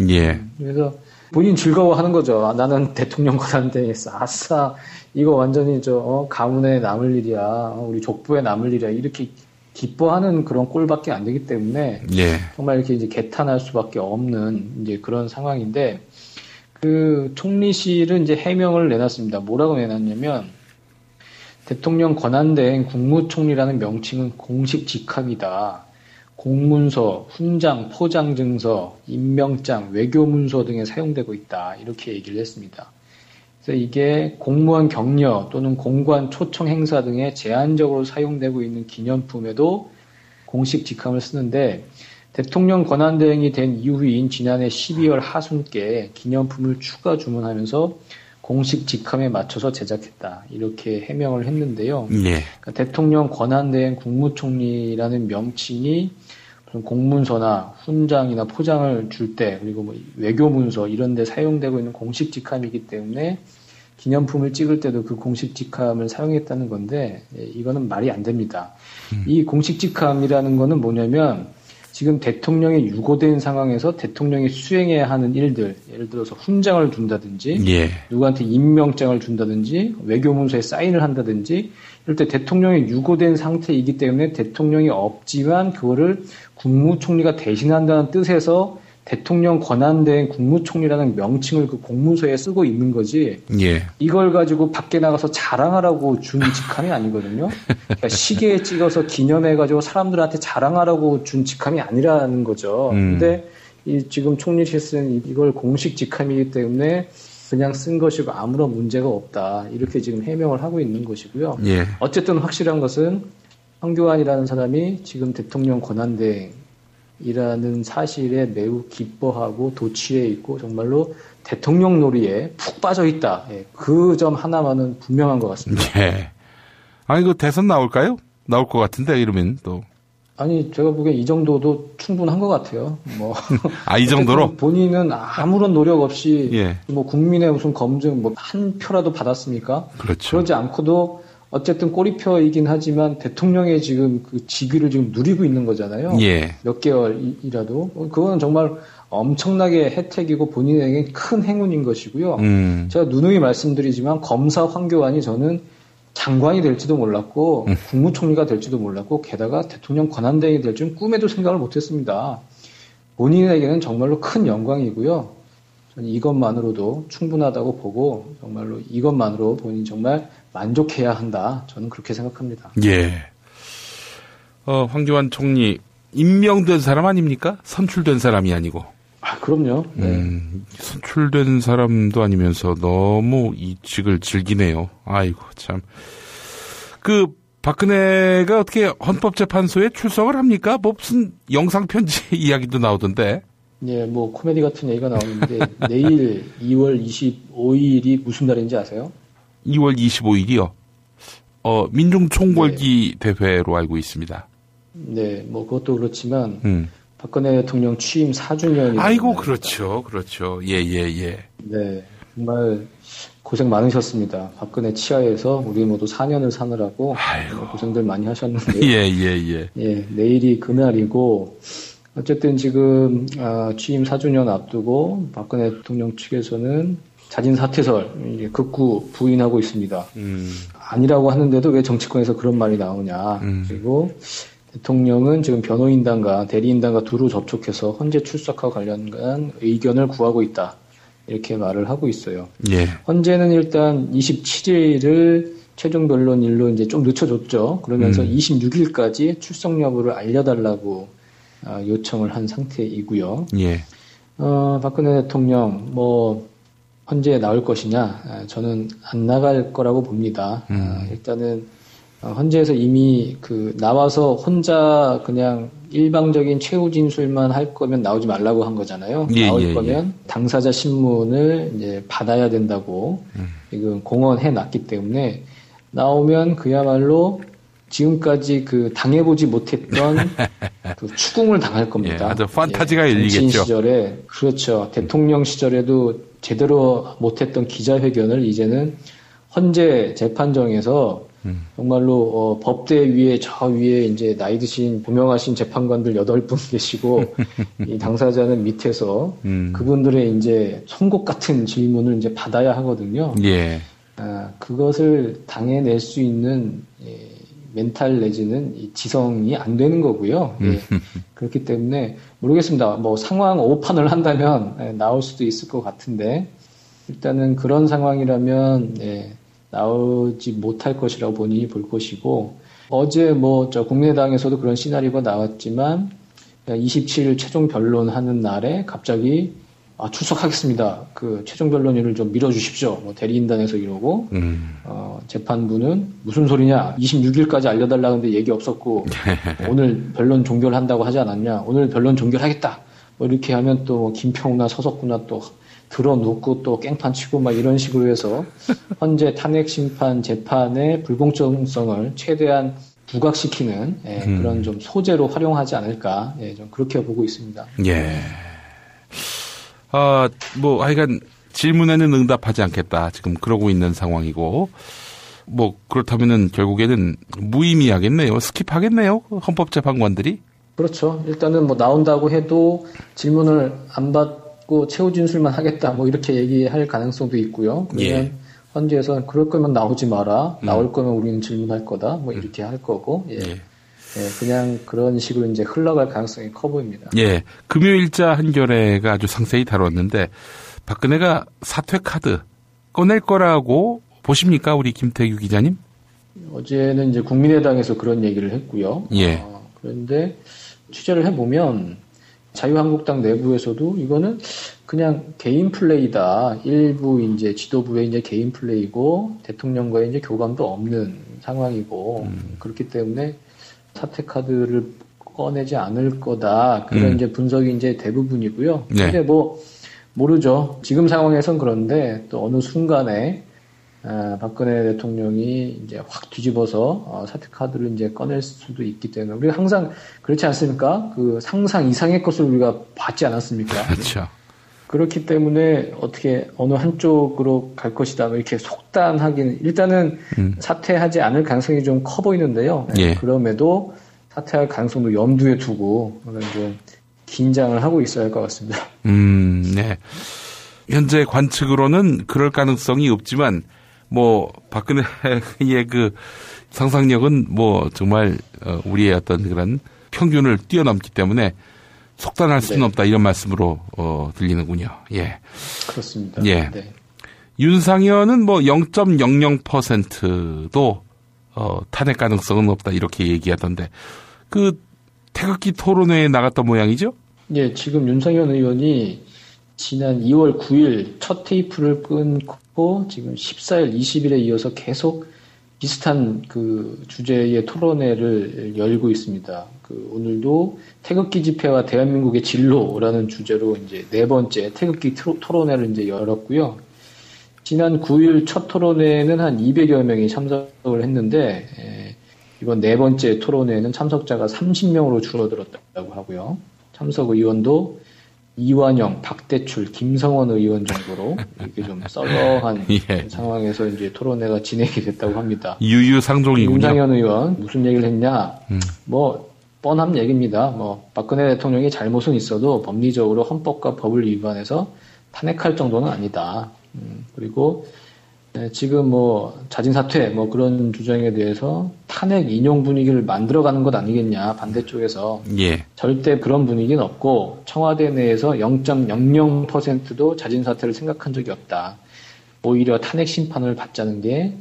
그래서 본인 즐거워하는 거죠. 나는 대통령 권한대행했어. 아싸, 이거 완전히 가문에 남을 일이야. 우리 족보에 남을 일이야. 이렇게 기뻐하는 그런 꼴밖에 안 되기 때문에 정말 이렇게 이제 개탄할 수밖에 없는 이제 그런 상황인데 총리실은 이제 해명을 내놨습니다. 뭐라고 내놨냐면 대통령 권한대행 국무총리라는 명칭은 공식 직함이다. 공문서, 훈장, 포장증서, 임명장, 외교문서 등에 사용되고 있다. 이렇게 얘기를 했습니다. 그래서 이게 공무원 격려 또는 공관 초청 행사 등에 제한적으로 사용되고 있는 기념품에도 공식 직함을 쓰는데 대통령 권한대행이 된 이후인 지난해 12월 하순께 기념품을 추가 주문하면서 공식 직함에 맞춰서 제작했다. 이렇게 해명을 했는데요. 그러니까 대통령 권한대행 국무총리라는 명칭이 공문서나 훈장이나 포장을 줄 때 그리고 외교문서 이런 데 사용되고 있는 공식 직함이기 때문에 기념품을 찍을 때도 그 공식 직함을 사용했다는 건데 이거는 말이 안 됩니다. 이 공식 직함이라는 거는 뭐냐면 지금 대통령이 유고된 상황에서 대통령이 수행해야 하는 일들, 예를 들어서 훈장을 준다든지 누구한테 임명장을 준다든지 외교문서에 사인을 한다든지 이럴 때 대통령이 유고된 상태이기 때문에 대통령이 없지만 그거를 국무총리가 대신한다는 뜻에서 대통령 권한대행 국무총리라는 명칭을 그 공문서에 쓰고 있는 거지. 이걸 가지고 밖에 나가서 자랑하라고 준 직함이 아니거든요. 그러니까 시계에 찍어서 기념해가지고 사람들한테 자랑하라고 준 직함이 아니라는 거죠. 근데 지금 총리실은 이걸 공식 직함이기 때문에 그냥 쓴 것이고 아무런 문제가 없다. 이렇게 지금 해명을 하고 있는 것이고요. 어쨌든 확실한 것은 황교안이라는 사람이 지금 대통령 권한대행 이라는 사실에 매우 기뻐하고 도취해 있고 정말로 대통령 놀이에 푹 빠져 있다. 그 점 하나만은 분명한 것 같습니다. 아니 그 대선 나올까요? 나올 것 같은데 이러면 또. 아니 제가 보기엔 이 정도도 충분한 것 같아요. 뭐 이 정도로 본인은 아무런 노력 없이 뭐 국민의 무슨 검증 뭐 한 표라도 받았습니까? 그렇죠. 그러지 않고도 어쨌든 꼬리표이긴 하지만 대통령의 지금 그 직위를 지금 누리고 있는 거잖아요. 몇 개월이라도. 그거는 정말 엄청나게 혜택이고 본인에게 큰 행운인 것이고요. 제가 누누이 말씀드리지만 검사 황교안이 저는 장관이 될지도 몰랐고 국무총리가 될지도 몰랐고 게다가 대통령 권한대행이 될 줄은 꿈에도 생각을 못했습니다. 본인에게는 정말로 큰 영광이고요. 저는 이것만으로도 충분하다고 보고 정말로 이것만으로 본인이 정말 만족해야 한다. 저는 그렇게 생각합니다. 황교안 총리 임명된 사람 아닙니까? 선출된 사람이 아니고. 그럼요. 선출된 사람도 아니면서 너무 이 직을 즐기네요. 아이고 참. 그 박근혜가 어떻게 헌법재판소에 출석을 합니까? 뭐 무슨 영상 편지 이야기도 나오던데. 뭐 코미디 같은 얘기가 나오는데 내일 2월 25일이 무슨 날인지 아세요? 2월 25일이요. 민중총궐기 대회로 알고 있습니다. 뭐 그것도 그렇지만 박근혜 대통령 취임 4주년이. 아이고 그렇죠. 네, 정말 고생 많으셨습니다. 박근혜 치하에서 우리 모두 4년을 사느라고 고생들 많이 하셨는데요. 내일이 그날이고. 어쨌든 지금 취임 4주년 앞두고 박근혜 대통령 측에서는 자진 사퇴설 극구 부인하고 있습니다. 아니라고 하는데도 왜 정치권에서 그런 말이 나오냐. 그리고 대통령은 지금 변호인단과 대리인단과 두루 접촉해서 헌재 출석과 관련한 의견을 구하고 있다. 이렇게 말을 하고 있어요. 헌재는 일단 27일을 최종 변론일로 이제 좀 늦춰줬죠. 그러면서 26일까지 출석 여부를 알려달라고 요청을 한 상태이고요. 박근혜 대통령 헌재에 나올 것이냐? 저는 안 나갈 거라고 봅니다. 일단은 헌재에서 이미 나와서 혼자 그냥 일방적인 최후 진술만 할 거면 나오지 말라고 한 거잖아요. 나올 거면 당사자 신문을 이제 받아야 된다고 지금 공언해 놨기 때문에 나오면 그야말로 지금까지 당해보지 못했던 추궁을 당할 겁니다. 아주 판타지가 열리겠죠. 정치인 시절에, 그렇죠. 대통령 시절에도 제대로 못했던 기자회견을 이제는 헌재 재판정에서 정말로 법대 위에 저 위에 이제 나이 드신 유명하신 재판관들 8분 계시고 이 당사자는 밑에서 그분들의 이제 송곳 같은 질문을 이제 받아야 하거든요. 그것을 당해낼 수 있는 멘탈 내지는 지성이 안 되는 거고요. 그렇기 때문에 모르겠습니다. 상황 오판을 한다면 나올 수도 있을 것 같은데 일단은 그런 상황이라면 나오지 못할 것이라고 본인이 볼 것이고 어제 국민의당에서도 그런 시나리오가 나왔지만 27일 최종 변론하는 날에 갑자기 출석하겠습니다. 최종 변론일을 좀 밀어주십시오. 대리인단에서 이러고, 재판부는 무슨 소리냐? 26일까지 알려달라는데 얘기 없었고, 오늘 변론 종결한다고 하지 않았냐? 오늘 변론 종결하겠다. 이렇게 하면 또 김평우나 서석구나 또 들어놓고 또 깽판 치고 이런 식으로 해서 헌재 탄핵 심판 재판의 불공정성을 최대한 부각시키는 그런 좀 소재로 활용하지 않을까? 좀 그렇게 보고 있습니다. 하여간, 질문에는 응답하지 않겠다. 지금 그러고 있는 상황이고. 뭐 그렇다면은 결국에는 무의미하겠네요. 스킵하겠네요. 헌법재판관들이. 그렇죠. 일단은 뭐 나온다고 해도 질문을 안 받고 최후 진술만 하겠다. 뭐 이렇게 얘기할 가능성도 있고요. 그러면 헌재에서는 그럴 거면 나오지 마라. 나올 거면 우리는 질문할 거다. 뭐 이렇게 할 거고. 그냥 그런 식으로 이제 흘러갈 가능성이 커 보입니다. 예. 금요일자 한겨레가 아주 상세히 다뤘는데 박근혜가 사퇴 카드 꺼낼 거라고 보십니까, 우리 김태규 기자님? 어제는 이제 국민의당에서 그런 얘기를 했고요. 그런데 취재를 해보면 자유한국당 내부에서도 이거는 그냥 개인 플레이다. 일부 이제 지도부의 이제 개인 플레이고 대통령과의 이제 교감도 없는 상황이고 그렇기 때문에 사퇴 카드를 꺼내지 않을 거다. 그런 이제 분석이 이제 대부분이고요. 근데 뭐 모르죠. 지금 상황에선 그런데 또 어느 순간에 박근혜 대통령이 이제 확 뒤집어서 사퇴 카드를 이제 꺼낼 수도 있기 때문에 우리가 항상 그렇지 않습니까? 그 상상 이상의 것을 우리가 봤지 않았습니까? 그렇죠. 그렇기 때문에 어떻게 어느 한쪽으로 갈 것이다 이렇게 속단하기는 일단은 사퇴하지 않을 가능성이 좀 커 보이는데요. 그럼에도 사퇴할 가능성도 염두에 두고 좀 긴장을 하고 있어야 할 것 같습니다. 네. 현재 관측으로는 그럴 가능성이 없지만 뭐 박근혜의 그 상상력은 뭐 정말 우리의 어떤 그런 평균을 뛰어넘기 때문에 속단할 수는 없다 이런 말씀으로 들리는군요. 예. 그렇습니다. 예. 윤상현은 뭐 0.00%도 탄핵 가능성은 없다 이렇게 얘기하던데 그 태극기 토론회에 나갔던 모양이죠? 예, 지금 윤상현 의원이 지난 2월 9일 첫 테이프를 끊고 지금 14일, 20일에 이어서 계속 비슷한 그 주제의 토론회를 열고 있습니다. 그 오늘도 태극기 집회와 대한민국의 진로라는 주제로 이제 네 번째 태극기 토론회를 이제 열었고요. 지난 9일 첫 토론회에는 한 200여 명이 참석을 했는데 이번 네 번째 토론회에는 참석자가 30명으로 줄어들었다고 하고요. 참석 의원도 이완영, 박대출, 김성원 의원 정도로 이렇게 좀 썰렁한 상황에서 이제 토론회가 진행이 됐다고 합니다. 유유상종이군요. 윤상현 의원 무슨 얘기를 했냐? 뭐 뻔한 얘기입니다. 뭐 박근혜 대통령이 잘못은 있어도 법리적으로 헌법과 법을 위반해서 탄핵할 정도는 아니다. 그리고 지금 뭐 자진 사퇴 뭐 그런 주장에 대해서 탄핵 인용 분위기를 만들어가는 것 아니겠냐 반대쪽에서 절대 그런 분위기는 없고 청와대 내에서 0.00%도 자진 사퇴를 생각한 적이 없다. 오히려 탄핵 심판을 받자는 게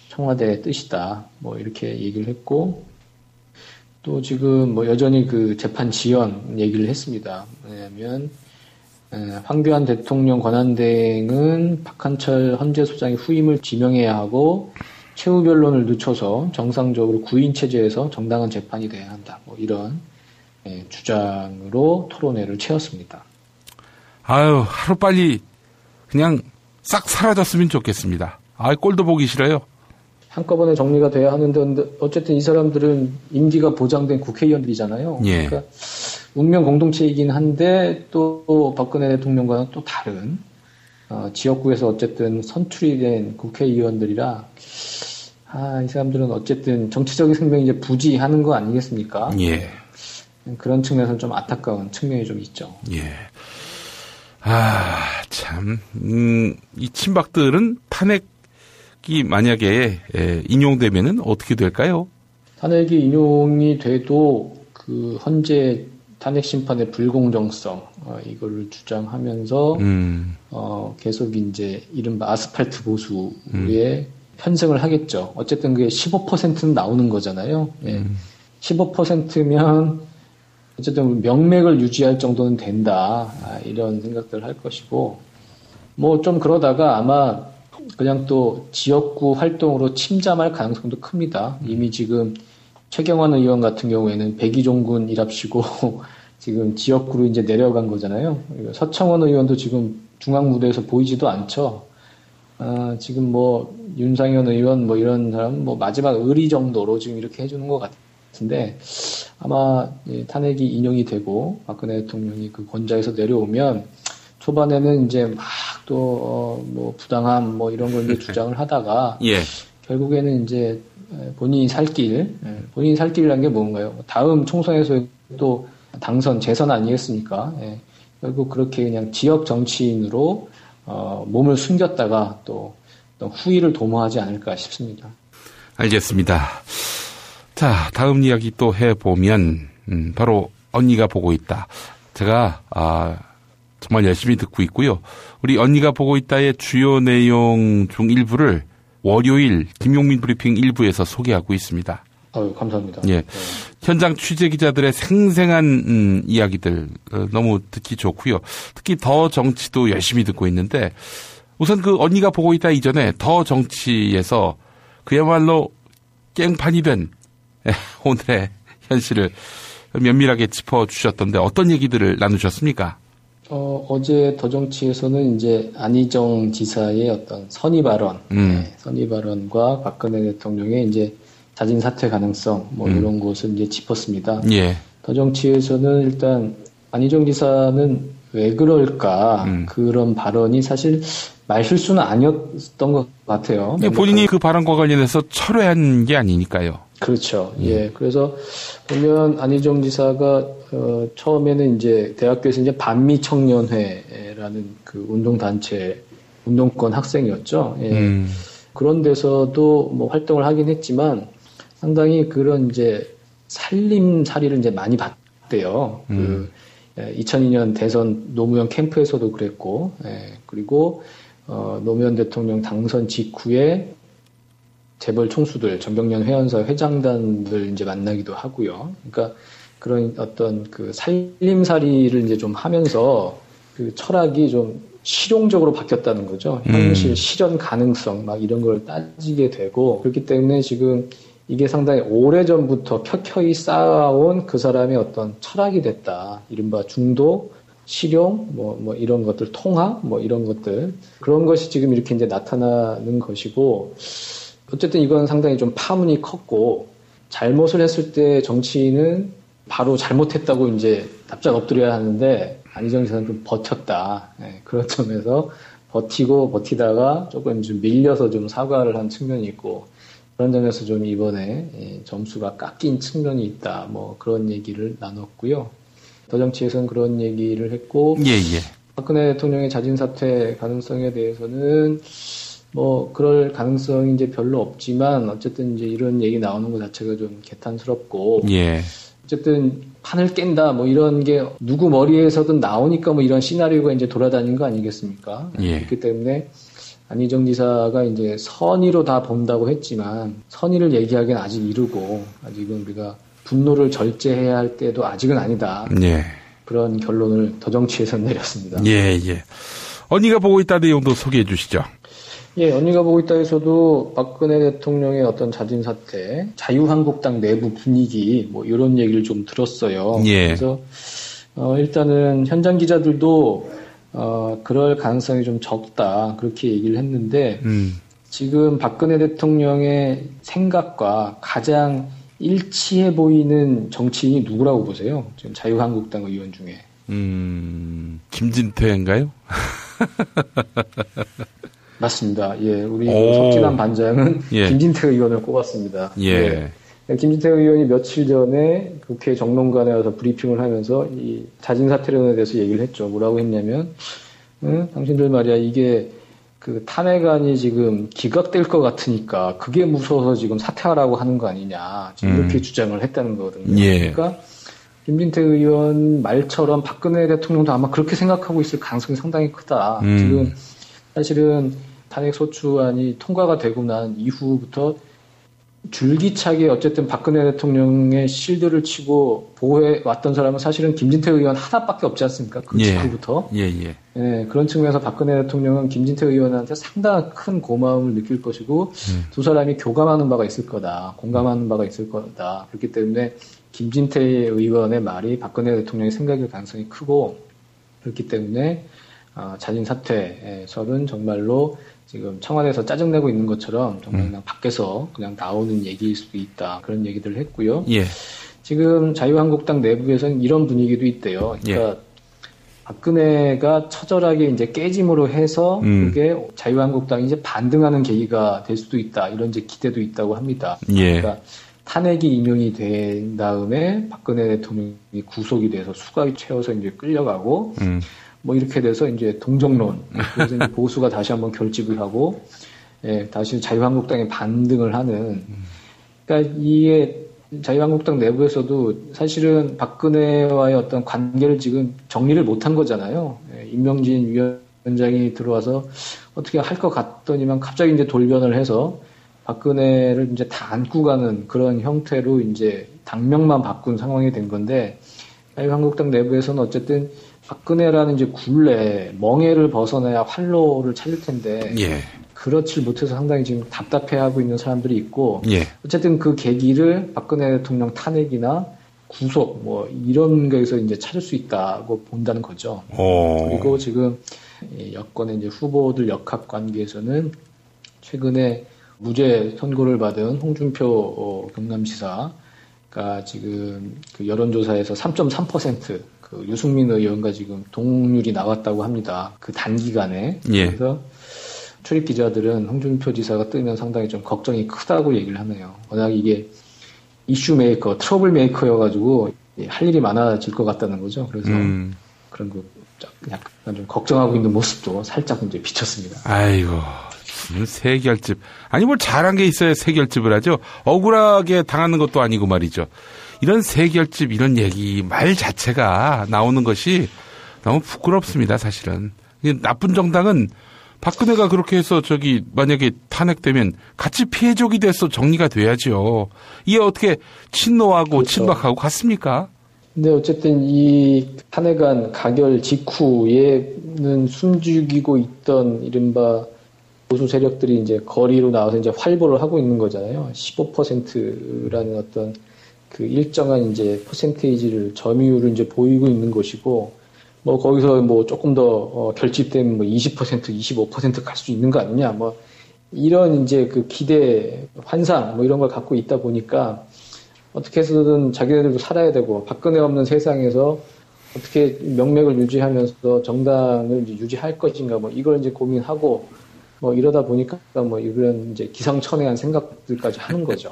청와대의 뜻이다. 뭐 이렇게 얘기를 했고 또 지금 뭐 여전히 그 재판 지연 얘기를 했습니다. 왜냐하면 황교안 대통령 권한대행은 박한철 헌재소장이 후임을 지명해야 하고 최후 변론을 늦춰서 정상적으로 구인 체제에서 정당한 재판이 돼야 한다. 뭐 이런 주장으로 토론회를 채웠습니다. 아유, 하루빨리 그냥 싹 사라졌으면 좋겠습니다. 꼴도 보기 싫어요. 한꺼번에 정리가 돼야 하는데 어쨌든 이 사람들은 임기가 보장된 국회의원들이잖아요. 그러니까 운명 공동체이긴 한데 또 박근혜 대통령과는 또 다른 지역구에서 어쨌든 선출이 된 국회의원들이라 이 사람들은 어쨌든 정치적인 생명이 이제 부지하는 거 아니겠습니까? 그런 측면에서는 좀 안타까운 측면이 좀 있죠. 참, 이 친박들은 탄핵이 만약에 인용되면은 어떻게 될까요? 탄핵이 인용이 돼도 그 헌재 탄핵 심판의 불공정성 이거를 주장하면서 계속 이제 이른바 아스팔트 보수에 편승을 하겠죠. 어쨌든 그게 15%는 나오는 거잖아요. 15%면 어쨌든 명맥을 유지할 정도는 된다. 이런 생각들을 할 것이고 뭐 좀 그러다가 아마 그냥 또 지역구 활동으로 침잠할 가능성도 큽니다. 이미 지금 최경환 의원 같은 경우에는 백이종군 일합시고 지금 지역구로 이제 내려간 거잖아요. 서청원 의원도 지금 중앙무대에서 보이지도 않죠. 지금 뭐 윤상현 의원 뭐 이런 사람 뭐 마지막 의리 정도로 지금 이렇게 해주는 것 같은데 아마 탄핵이 인용이 되고 박근혜 대통령이 그 권좌에서 내려오면 초반에는 이제 막 또 뭐 부당함 뭐 이런 걸 이제 주장을 하다가 예. 결국에는 이제 본인이 살 길이란 게 뭔가요? 다음 총선에서 또 당선 재선 아니겠습니까? 예. 결국 그렇게 그냥 지역 정치인으로 몸을 숨겼다가 또 후위를 도모하지 않을까 싶습니다. 알겠습니다. 자, 다음 이야기 또 해보면 바로 언니가 보고 있다. 제가 정말 열심히 듣고 있고요. 우리 언니가 보고 있다의 주요 내용 중 일부를 월요일 김용민 브리핑 1부에서 소개하고 있습니다. 감사합니다. 예, 현장 취재 기자들의 생생한 이야기들 너무 듣기 좋고요. 특히 더 정치도 열심히 듣고 있는데 우선 그 언니가 보고 있다 이전에 더 정치에서 그야말로 깽판이 된 오늘의 현실을 면밀하게 짚어주셨던데 어떤 얘기들을 나누셨습니까? 어제 더 정치에서는 이제 안희정 지사의 어떤 선의 발언, 선의 발언과 박근혜 대통령의 이제 자진 사퇴 가능성 뭐 이런 것을 이제 짚었습니다. 예. 더 정치에서는 일단 안희정 지사는 왜 그럴까 그런 발언이 사실 말실수는 아니었던 것 같아요. 본인이 그 발언과 관련해서 철회한 게 아니니까요. 그렇죠. 예. 그래서 보면 안희정 지사가 처음에는 이제 대학교에서 이제 반미 청년회라는 그 운동단체 운동권 학생이었죠. 예. 그런 데서도 뭐 활동을 하긴 했지만 상당히 그런 이제 살림살이를 이제 많이 봤대요. 2002년 대선 노무현 캠프에서도 그랬고, 그리고 노무현 대통령 당선 직후에 재벌 총수들, 정경련 회원사 회장단들 이제 만나기도 하고요. 그러니까 그런 어떤 그 살림살이를 이제 좀 하면서 그 철학이 좀 실용적으로 바뀌었다는 거죠. 현실, 실현 가능성 막 이런 걸 따지게 되고 그렇기 때문에 지금 이게 상당히 오래전부터 켜켜이 쌓아온 그 사람의 어떤 철학이 됐다. 이른바 중도, 실용, 뭐 이런 것들, 통합, 뭐 이런 것들. 그런 것이 지금 이렇게 이제 나타나는 것이고, 어쨌든 이건 상당히 좀 파문이 컸고, 잘못을 했을 때 정치인은 바로 잘못했다고 이제 납작 엎드려야 하는데, 안희정 지사는 좀 버텼다. 그런 점에서 버티다가 조금 좀 밀려서 좀 사과를 한 측면이 있고, 그런 점에서 좀 이번에 점수가 깎인 측면이 있다. 뭐 그런 얘기를 나눴고요. 더 정치에서는 그런 얘기를 했고, 박근혜 대통령의 자진 사퇴 가능성에 대해서는 뭐 그럴 가능성이 이제 별로 없지만 어쨌든 이제 이런 얘기 나오는 것 자체가 좀 개탄스럽고, 어쨌든 판을 깬다 뭐 이런 게 누구 머리에서든 나오니까 뭐 이런 시나리오가 이제 돌아다닌 거 아니겠습니까? 그렇기 때문에. 안희정 지사가 이제 선의로 다 본다고 했지만 선의를 얘기하기는 아직 이르고 아직은 우리가 분노를 절제해야 할 때도 아직은 아니다. 그런 결론을 더 정치에서 내렸습니다. 언니가 보고 있다 내용도 소개해 주시죠. 언니가 보고 있다에서도 박근혜 대통령의 어떤 자진 사퇴, 자유한국당 내부 분위기 뭐 이런 얘기를 좀 들었어요. 그래서 일단은 현장 기자들도 그럴 가능성이 좀 적다. 그렇게 얘기를 했는데, 지금 박근혜 대통령의 생각과 가장 일치해 보이는 정치인이 누구라고 보세요? 지금 자유한국당 의원 중에. 김진태인가요? 맞습니다. 우리 석진환 반장은 김진태 의원을 꼽았습니다. 김진태 의원이 며칠 전에 국회 정론관에 와서 브리핑을 하면서 이 자진 사퇴론에 대해서 얘기를 했죠. 뭐라고 했냐면, 당신들 말이야, 이게 그 탄핵안이 지금 기각될 것 같으니까 그게 무서워서 지금 사퇴하라고 하는 거 아니냐. 지금 이렇게 주장을 했다는 거거든요. 그러니까 김진태 의원 말처럼 박근혜 대통령도 아마 그렇게 생각하고 있을 가능성이 상당히 크다. 지금 사실은 탄핵 소추안이 통과가 되고 난 이후부터 줄기차게 어쨌든 박근혜 대통령의 실드를 치고 보호해 왔던 사람은 사실은 김진태 의원 하나밖에 없지 않습니까? 그 직후부터. 그런 측면에서 박근혜 대통령은 김진태 의원한테 상당한 큰 고마움을 느낄 것이고 두 사람이 교감하는 바가 있을 거다. 공감하는 바가 있을 거다. 그렇기 때문에 김진태 의원의 말이 박근혜 대통령의 생각일 가능성이 크고 그렇기 때문에 자진 사퇴설은 정말로 지금 청와대에서 짜증내고 있는 것처럼 정말 그냥 밖에서 그냥 나오는 얘기일 수도 있다. 그런 얘기들을 했고요. 지금 자유한국당 내부에서는 이런 분위기도 있대요. 그러니까 박근혜가 처절하게 이제 깨짐으로 해서 그게 자유한국당이 이제 반등하는 계기가 될 수도 있다. 이런 이제 기대도 있다고 합니다. 예. 그러니까 탄핵이 인용이 된 다음에 박근혜 대통령이 구속이 돼서 수갑이 채워서 이제 끌려가고 뭐 이렇게 돼서 이제 동정론. 그래서 이제 보수가 다시 한번 결집을 하고 다시 자유한국당에 반등을 하는. 그러니까 이게 자유한국당 내부에서도 사실은 박근혜와의 어떤 관계를 지금 정리를 못한 거잖아요. 임명진 위원장이 들어와서 어떻게 할 것 같더니만 갑자기 이제 돌변을 해서 박근혜를 이제 다 안고 가는 그런 형태로 이제 당명만 바꾼 상황이 된 건데, 자유한국당 내부에서는 어쨌든 박근혜라는 이제 굴레, 멍에를 벗어나야 활로를 찾을 텐데, 예. 그렇지 못해서 상당히 지금 답답해하고 있는 사람들이 있고, 예. 어쨌든 그 계기를 박근혜 대통령 탄핵이나 구속 뭐 이런 거에서 이제 찾을 수 있다고 본다는 거죠. 그리고 지금 여권의 이제 후보들 역학 관계에서는 최근에 무죄 선고를 받은 홍준표 경남지사가 지금 그 여론조사에서 3.3% 그 유승민 의원과 지금 동률이 나왔다고 합니다. 그 단기간에. 예. 그래서 출입 기자들은 홍준표 지사가 뜨면 상당히 좀 걱정이 크다고 얘기를 하네요. 워낙 이게 이슈 메이커, 트러블 메이커여가지고 할 일이 많아질 것 같다는 거죠. 그래서 그런 거 약간 좀 걱정하고 있는 모습도 살짝 이제 비쳤습니다. 아이고, 세결집. 아니 뭘 잘한 게 있어야 세결집을 하죠. 억울하게 당하는 것도 아니고 말이죠. 이런 세결집 이런 얘기 말 자체가 나오는 것이 너무 부끄럽습니다. 사실은. 나쁜 정당은 박근혜가 그렇게 해서 만약에 탄핵되면 같이 피해족이 돼서 정리가 돼야죠. 이게 어떻게 친노하고 그렇죠. 친박하고 같습니까? 근데 어쨌든 이 탄핵안 가결 직후에는 숨죽이고 있던 이른바 보수 세력들이 이제 거리로 나와서 이제 활보를 하고 있는 거잖아요. 15%라는 어떤 그 일정한 이제 퍼센테이지를 점유율을 이제 보이고 있는 것이고, 뭐 거기서 뭐 조금 더 결집되면 뭐 20%, 25% 갈 수 있는 거 아니냐, 뭐 이런 이제 그 기대, 환상 뭐 이런 걸 갖고 있다 보니까 어떻게 해서든 자기네들도 살아야 되고, 박근혜 없는 세상에서 어떻게 명맥을 유지하면서 정당을 이제 유지할 것인가, 뭐 이걸 이제 고민하고 뭐 이러다 보니까 뭐 이런 이제 기상천외한 생각들까지 하는 거죠.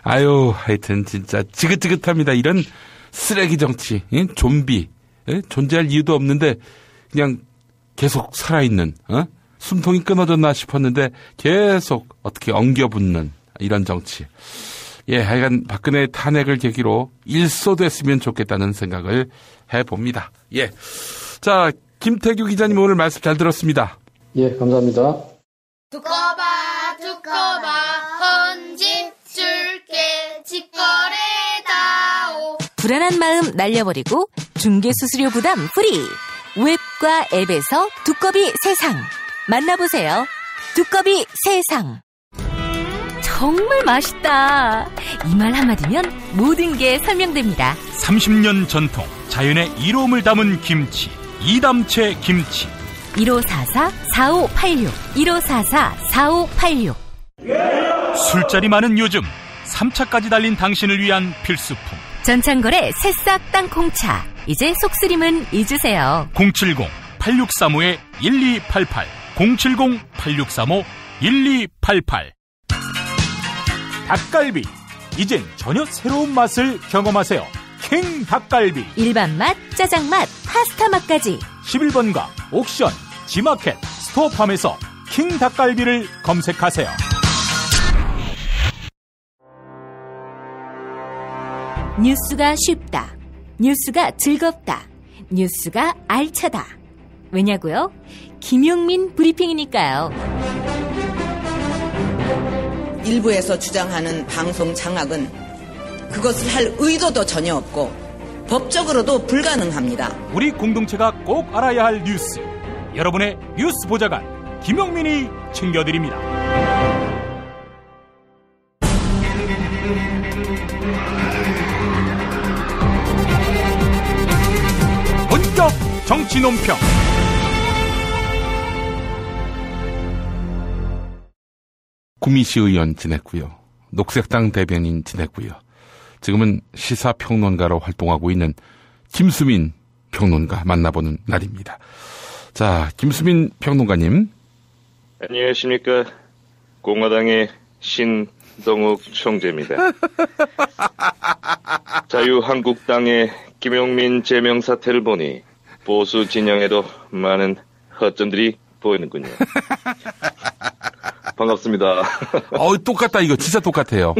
아유, 하여튼 진짜 지긋지긋합니다. 이런 쓰레기 정치, 좀비. 존재할 이유도 없는데 그냥 계속 살아있는, 숨통이 끊어졌나 싶었는데 계속 어떻게 엉겨붙는 이런 정치. 예, 하여간 박근혜 탄핵을 계기로 일소됐으면 좋겠다는 생각을 해봅니다. 예. 자, 김태규 기자님 오늘 말씀 잘 들었습니다. 예, 감사합니다. 두꺼봐 헌집 줄게 직거래다오. 불안한 마음 날려버리고 중개수수료 부담 프리. 웹과 앱에서 두꺼비 세상. 만나보세요. 두꺼비 세상. 정말 맛있다. 이 말 한마디면 모든 게 설명됩니다. 30년 전통 자연의 이로움을 담은 김치. 이담채 김치. 1544-4586 1544-4586. 술자리 많은 요즘 3차까지 달린 당신을 위한 필수품. 전창걸의 새싹 땅콩차. 이제 속쓰림은 잊으세요. 070-8635-1288 070-8635-1288. 닭갈비. 이젠 전혀 새로운 맛을 경험하세요. 킹 닭갈비. 일반 맛, 짜장 맛, 파스타 맛까지. 11번가 옥션, 지마켓, 스토어팜에서 킹 닭갈비를 검색하세요. 뉴스가 쉽다. 뉴스가 즐겁다. 뉴스가 알차다. 왜냐고요? 김용민 브리핑이니까요. 일부에서 주장하는 방송 장악은 그것을 할 의도도 전혀 없고 법적으로도 불가능합니다. 우리 공동체가 꼭 알아야 할 뉴스. 여러분의 뉴스 보좌관 김용민이 챙겨드립니다. 본격 정치 논평. 구미시 의원 지냈고요. 녹색당 대변인 지냈고요. 지금은 시사평론가로 활동하고 있는 김수민 평론가 만나보는 날입니다. 자, 김수민 평론가님. 안녕하십니까. 공화당의 신동욱 총재입니다. 자유한국당의 김용민 제명 사태를 보니 보수 진영에도 많은 허점들이 보이는군요. 반갑습니다. 똑같다. 이거 진짜 똑같아요.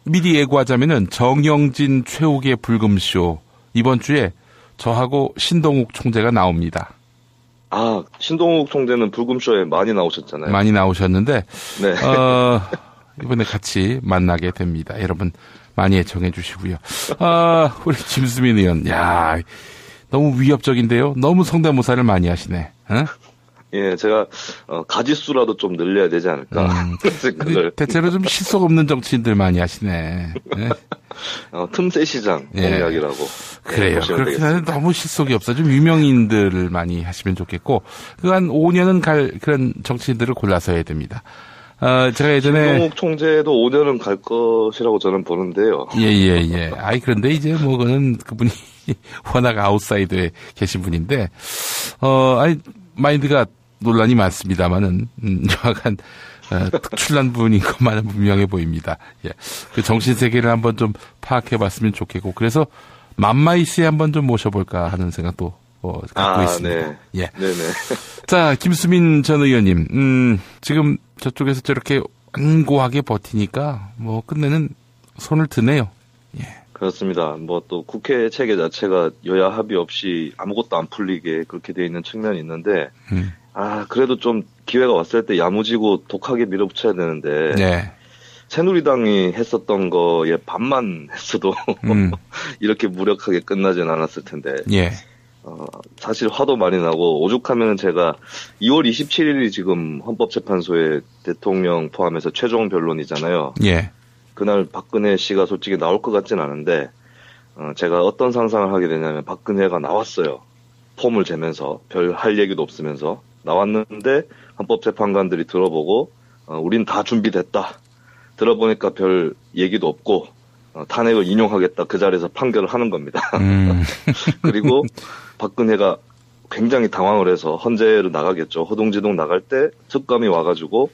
미리 예고하자면은 정영진 최욱의 불금쇼 이번 주에 저하고 신동욱 총재가 나옵니다. 신동욱 총재는 불금쇼에 많이 나오셨잖아요. 많이 나오셨는데 네. 이번에 같이 만나게 됩니다. 여러분 많이 애청해 주시고요. 우리 김수민 의원, 야, 너무 위협적인데요. 너무 성대모사를 많이 하시네. 예, 제가 가지수라도 좀 늘려야 되지 않을까 생각을. 대체로 좀 실속 없는 정치인들 많이 하시네. 네. 틈새 시장 공약이라고. 그래요. 그렇게 하면 너무 실속이 없어. 좀 유명인들을 많이 하시면 좋겠고, 그 한 5년은 갈 그런 정치인들을 골라서 해야 됩니다. 제가 예전에. 신동욱 총재도 5년은 갈 것이라고 저는 보는데요. 예. 그런데 이제 뭐, 그분이 워낙 아웃사이드에 계신 분인데, 마인드가 논란이 많습니다만은, 정확한, 특출난 분인 것만은 분명해 보입니다. 예. 그 정신세계를 한번 좀 파악해 봤으면 좋겠고, 그래서 맘마이스에 한번 좀 모셔볼까 하는 생각도 갖고 있습니다. 네. 예. 네네. 자, 김수민 전 의원님, 지금 저쪽에서 저렇게 완고하게 버티니까, 뭐, 끝내는 손을 드네요. 예. 그렇습니다. 뭐 또 국회 체계 자체가 여야 합의 없이 아무것도 안 풀리게 그렇게 돼 있는 측면이 있는데, 그래도 좀 기회가 왔을 때 야무지고 독하게 밀어붙여야 되는데, 네. 새누리당이 했었던 거에 반만 했어도 이렇게 무력하게 끝나진 않았을 텐데, 예. 사실 화도 많이 나고 오죽하면 제가 2월 27일이 지금 헌법재판소에 대통령 포함해서 최종 변론이잖아요. 예. 그날 박근혜 씨가 솔직히 나올 것 같진 않은데, 제가 어떤 상상을 하게 되냐면 박근혜가 나왔어요. 폼을 재면서 별 할 얘기도 없으면서 나왔는데 헌법재판관들이 들어보고 우린 다 준비됐다. 들어보니까 별 얘기도 없고 탄핵을 인용하겠다. 그 자리에서 판결을 하는 겁니다. 그리고 박근혜가 굉장히 당황을 해서 헌재를 나가겠죠. 허둥지둥 나갈 때 특검이 와가지고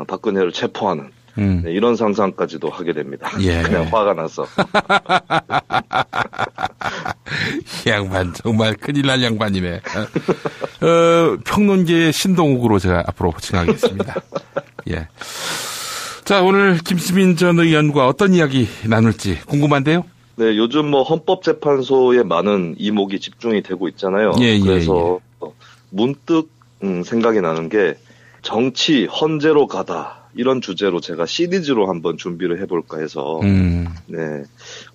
박근혜를 체포하는 네, 이런 상상까지도 하게 됩니다. 예. 그냥 화가 나서. 양반 정말 큰일 날 양반이네. 평론계의 신동욱으로 제가 앞으로 칭하겠습니다. 예. 자, 오늘 김수민 전 의원과 어떤 이야기 나눌지 궁금한데요. 네, 요즘 뭐 헌법재판소에 많은 이목이 집중이 되고 있잖아요. 그래서 문득 생각이 나는 게 정치 헌재로 가다. 이런 주제로 제가 시리즈로 한번 준비를 해볼까 해서 네,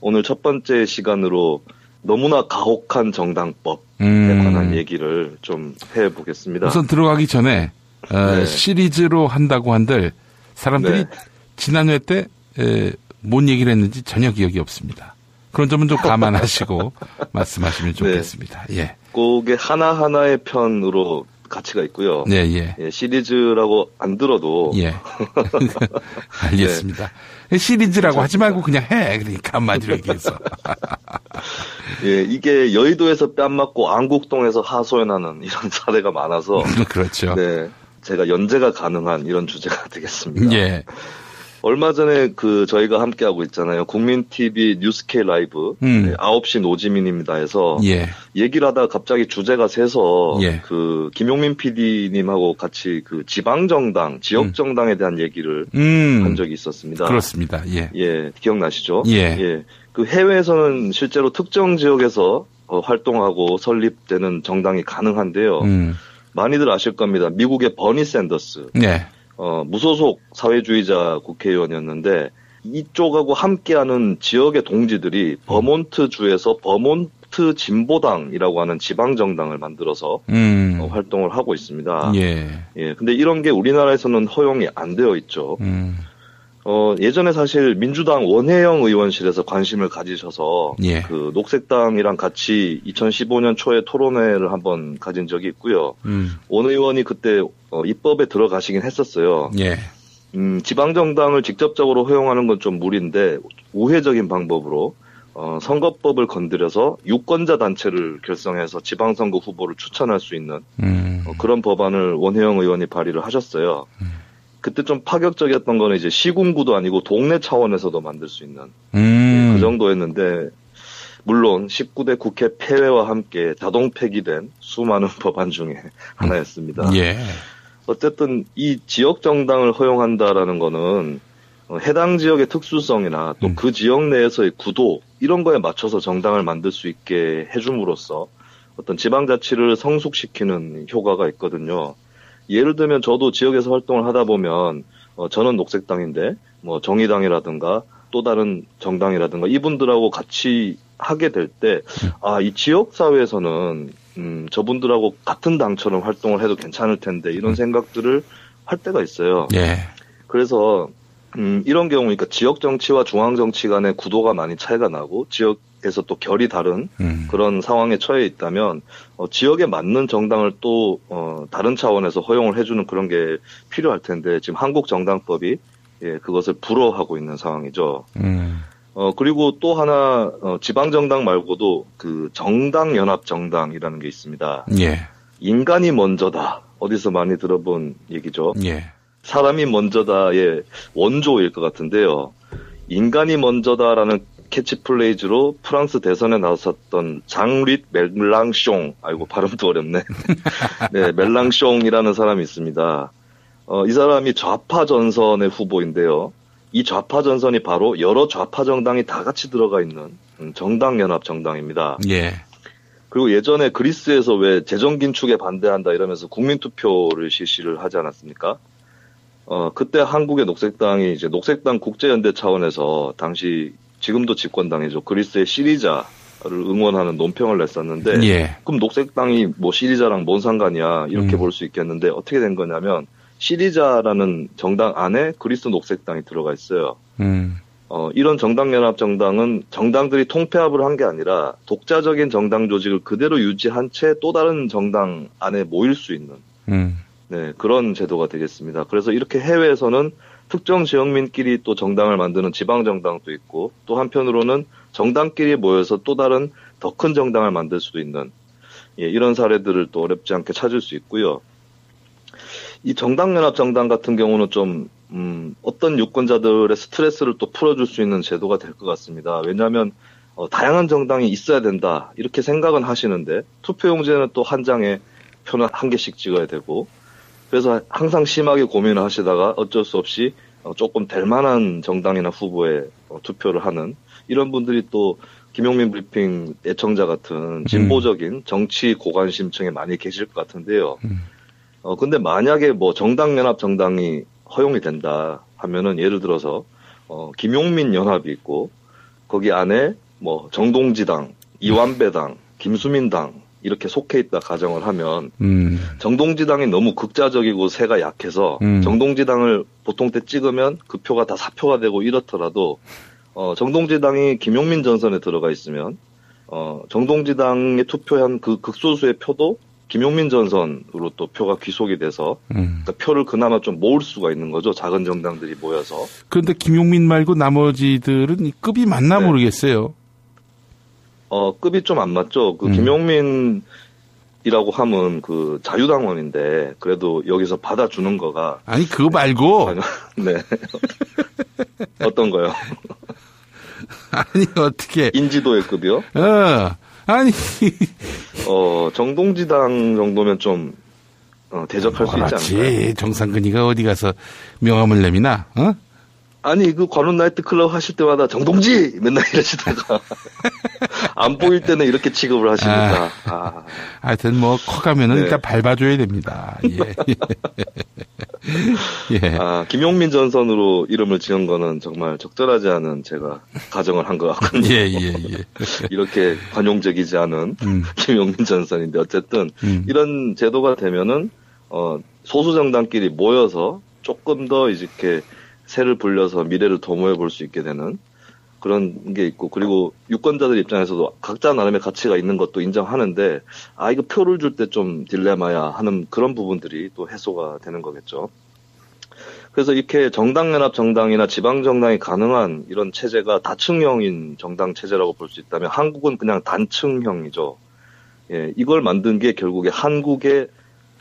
오늘 첫 번째 시간으로 너무나 가혹한 정당법에 관한 얘기를 좀 해보겠습니다. 우선 들어가기 전에 네. 시리즈로 한다고 한들 사람들이 지난 회 때 뭔 얘기를 했는지 전혀 기억이 없습니다. 그런 점은 좀 감안하시고 말씀하시면 좋겠습니다. 예. 그게 하나하나의 편으로 가치가 있고요. 예, 시리즈라고 안 들어도. 예. 알겠습니다. 시리즈라고 하지 말고 그냥 해. 그러니까 한마디로 얘기해서. 예, 이게 여의도에서 뺨 맞고 안국동에서 하소연하는 이런 사례가 많아서. 그렇죠. 네. 제가 연재가 가능한 이런 주제가 되겠습니다. 예. 얼마 전에 저희가 함께하고 있잖아요. 국민TV 뉴스K 라이브. 9시 노지민입니다 해서. 예. 얘기를 하다가 갑자기 주제가 새서. 예. 김용민 PD님하고 같이 지방정당, 지역정당에 대한 얘기를 한 적이 있었습니다. 그렇습니다. 예. 예. 기억나시죠? 예. 해외에서는 실제로 특정 지역에서 활동하고 설립되는 정당이 가능한데요. 많이들 아실 겁니다. 미국의 버니 샌더스. 네. 무소속 사회주의자 국회의원이었는데 이쪽하고 함께하는 지역의 동지들이 버몬트 주에서 버몬트 진보당이라고 하는 지방정당을 만들어서 활동을 하고 있습니다. 예. 근데 이런 게 우리나라에서는 허용이 안 되어 있죠. 예전에 사실 민주당 원혜영 의원실에서 관심을 가지셔서 녹색당이랑 같이 2015년 초에 토론회를 한번 가진 적이 있고요. 원 의원이 그때 입법에 들어가시긴 했었어요. 지방정당을 직접적으로 허용하는 건 좀 무리인데 우회적인 방법으로 선거법을 건드려서 유권자 단체를 결성해서 지방선거 후보를 추천할 수 있는 그런 법안을 원혜영 의원이 발의를 하셨어요. 그때 좀 파격적이었던 거는 이제 시군구도 아니고 동네 차원에서도 만들 수 있는 그 정도였는데 물론 19대 국회 폐회와 함께 자동 폐기된 수많은 법안 중에 하나였습니다. 예. 어쨌든 이 지역 정당을 허용한다라는 거는 해당 지역의 특수성이나 또 그 지역 내에서의 구도 이런 거에 맞춰서 정당을 만들 수 있게 해줌으로써 어떤 지방자치를 성숙시키는 효과가 있거든요. 예를 들면 저도 지역에서 활동을 하다 보면 저는 녹색당인데 뭐 정의당이라든가 또 다른 정당이라든가 이분들하고 같이 하게 될 때 이 지역 사회에서는 저분들하고 같은 당처럼 활동을 해도 괜찮을 텐데 이런 생각들을 할 때가 있어요. 예. 그래서 이런 경우, 그러니까 지역 정치와 중앙 정치 간의 구도가 많이 차이가 나고 지역에서 또 결이 다른 그런 상황에 처해 있다면 지역에 맞는 정당을 또 다른 차원에서 허용을 해주는 그런 게 필요할 텐데 지금 한국정당법이 그것을 불허하고 있는 상황이죠. 그리고 또 하나 지방정당 말고도 그 정당연합정당이라는 게 있습니다. 예. 인간이 먼저다. 어디서 많이 들어본 얘기죠. 예. 사람이 먼저다의 원조일 것 같은데요. 인간이 먼저다라는 캐치플레이즈로 프랑스 대선에 나섰던 장릿 멜랑숑, 아이고 발음도 어렵네. 네, 멜랑숑이라는 사람이 있습니다. 이 사람이 좌파 전선의 후보인데요. 이 좌파 전선이 바로 여러 좌파 정당이 다 같이 들어가 있는 정당연합 정당입니다. 예. 그리고 예전에 그리스에서 왜 재정 긴축에 반대한다 이러면서 국민투표를 실시를 하지 않았습니까? 그때 한국의 녹색당이 이제 녹색당 국제연대 차원에서 당시 지금도 집권당이죠. 그리스의 시리자를 응원하는 논평을 냈었는데 예. 그럼 녹색당이 뭐 시리자랑 뭔 상관이야 이렇게 볼 수 있겠는데 어떻게 된 거냐면 시리자라는 정당 안에 그리스 녹색당이 들어가 있어요. 이런 정당연합 정당은 정당들이 통폐합을 한 게 아니라 독자적인 정당 조직을 그대로 유지한 채 또 다른 정당 안에 모일 수 있는 네, 그런 제도가 되겠습니다. 그래서 이렇게 해외에서는 특정 지역민끼리 또 정당을 만드는 지방정당도 있고 또 한편으로는 정당끼리 모여서 또 다른 더 큰 정당을 만들 수도 있는 이런 사례들을 또 어렵지 않게 찾을 수 있고요. 이 정당연합정당 같은 경우는 좀 어떤 유권자들의 스트레스를 또 풀어줄 수 있는 제도가 될 것 같습니다. 왜냐하면 다양한 정당이 있어야 된다 이렇게 생각은 하시는데 투표용지에는 또 한 장에 표는 한 개씩 찍어야 되고 그래서 항상 심하게 고민을 하시다가 어쩔 수 없이 조금 될 만한 정당이나 후보에 투표를 하는 이런 분들이 또 김용민 브리핑 애청자 같은 진보적인 정치 고관심층에 많이 계실 것 같은데요. 근데 만약에 뭐 정당연합 정당이 허용이 된다 하면은 예를 들어서 김용민 연합이 있고 거기 안에 뭐 정동지당, 이완배당, 김수민당 이렇게 속해 있다 가정을 하면 정동지당이 너무 극자적이고 세가 약해서 정동지당을 보통 때 찍으면 그 표가 다 사표가 되고 이렇더라도 정동지당이 김용민 전선에 들어가 있으면 정동지당에 투표한 그 극소수의 표도 김용민 전선으로 또 표가 귀속이 돼서 그러니까 표를 그나마 좀 모을 수가 있는 거죠. 작은 정당들이 모여서. 그런데 김용민 말고 나머지들은 이 급이 맞나 모르겠어요. 급이 좀 안 맞죠. 그 김용민이라고 하면 그 자유당원인데 그래도 여기서 받아주는 거가 아니 그거 말고 네 어떤 거요? 아니 어떻게 인지도의 급이요? 아니 정동지당 정도면 좀 대적할 수 있지 않나요? 정상근이가 어디 가서 명함을 내미나? 아니 그 관훈 나이트 클럽 하실 때마다 정동지 맨날 이러시다가 안 보일 때는 이렇게 취급을 하시니까 하여튼 뭐 커가면은 일단 밟아줘야 됩니다. 예. 예. 김용민 전선으로 이름을 지은 거는 정말 적절하지 않은 제가 가정을 한 것 같거든요. 예. 이렇게 관용적이지 않은 김용민 전선인데 어쨌든 이런 제도가 되면은 소수 정당끼리 모여서 조금 더 이렇게 새를 불려서 미래를 도모해 볼 수 있게 되는 그런 게 있고 그리고 유권자들 입장에서도 각자 나름의 가치가 있는 것도 인정하는데 이거 표를 줄 때 좀 딜레마야 하는 그런 부분들이 또 해소가 되는 거겠죠. 그래서 이렇게 정당연합 정당이나 지방정당이 가능한 이런 체제가 다층형인 정당 체제라고 볼 수 있다면 한국은 그냥 단층형이죠. 예, 이걸 만든 게 결국에 한국의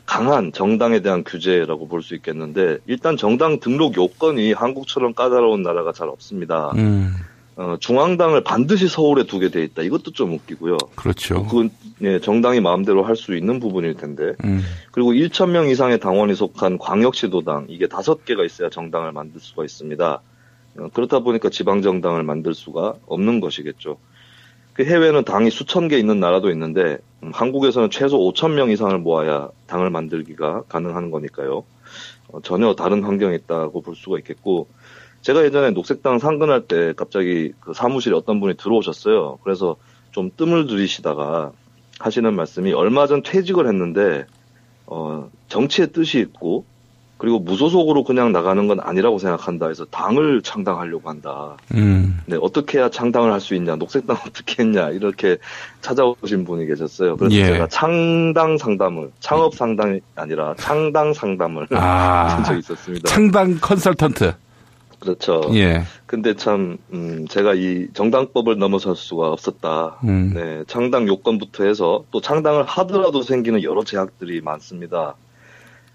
강한 정당에 대한 규제라고 볼 수 있겠는데 일단 정당 등록 요건이 한국처럼 까다로운 나라가 잘 없습니다. 중앙당을 반드시 서울에 두게 돼 있다. 이것도 좀 웃기고요. 그렇죠. 그건 예, 정당이 마음대로 할 수 있는 부분일 텐데. 그리고 1,000명 이상의 당원이 속한 광역시도당 이게 5개가 있어야 정당을 만들 수가 있습니다. 그렇다 보니까 지방정당을 만들 수가 없는 것이겠죠. 그 해외는 당이 수천 개 있는 나라도 있는데 한국에서는 최소 5,000명 이상을 모아야 당을 만들기가 가능한 거니까요. 전혀 다른 환경에 있다고 볼 수가 있겠고 제가 예전에 녹색당 상근할 때 갑자기 그 사무실에 어떤 분이 들어오셨어요. 그래서 좀 뜸을 들이시다가 하시는 말씀이 얼마 전 퇴직을 했는데 정치의 뜻이 있고 그리고 무소속으로 그냥 나가는 건 아니라고 생각한다 해서 당을 창당하려고 한다. 네, 어떻게 해야 창당을 할 수 있냐, 녹색당 어떻게 했냐 이렇게 찾아오신 분이 계셨어요. 그래서 예. 제가 창당 상담을, 창업 상담이 아니라 창당 상담을 한 적이 있었습니다. 창당 컨설턴트. 그렇죠. 예. 근데 참, 제가 이 정당법을 넘어설 수가 없었다. 네, 창당 요건부터 해서 또 창당을 하더라도 생기는 여러 제약들이 많습니다.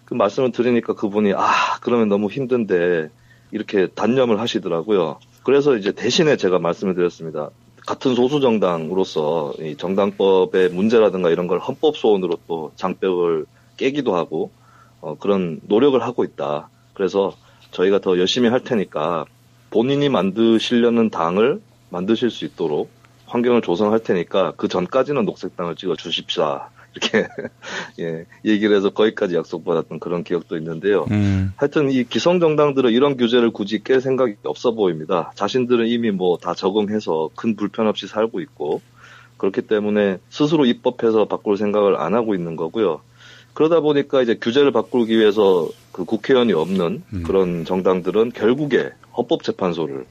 그 말씀을 드리니까 그분이, 그러면 너무 힘든데, 이렇게 단념을 하시더라고요. 그래서 이제 대신에 제가 말씀을 드렸습니다. 같은 소수정당으로서 이 정당법의 문제라든가 이런 걸 헌법소원으로 또 장벽을 깨기도 하고, 그런 노력을 하고 있다. 그래서 저희가 더 열심히 할 테니까 본인이 만드시려는 당을 만드실 수 있도록 환경을 조성할 테니까 그 전까지는 녹색당을 찍어 주십시오. 이렇게 예, 얘기를 해서 거기까지 약속받았던 그런 기억도 있는데요. 하여튼 이 기성정당들은 이런 규제를 굳이 깰 생각이 없어 보입니다. 자신들은 이미 뭐 다 적응해서 큰 불편 없이 살고 있고 그렇기 때문에 스스로 입법해서 바꿀 생각을 안 하고 있는 거고요. 그러다 보니까 이제 규제를 바꾸기 위해서 그 국회의원이 없는 그런 정당들은 결국에 헌법재판소를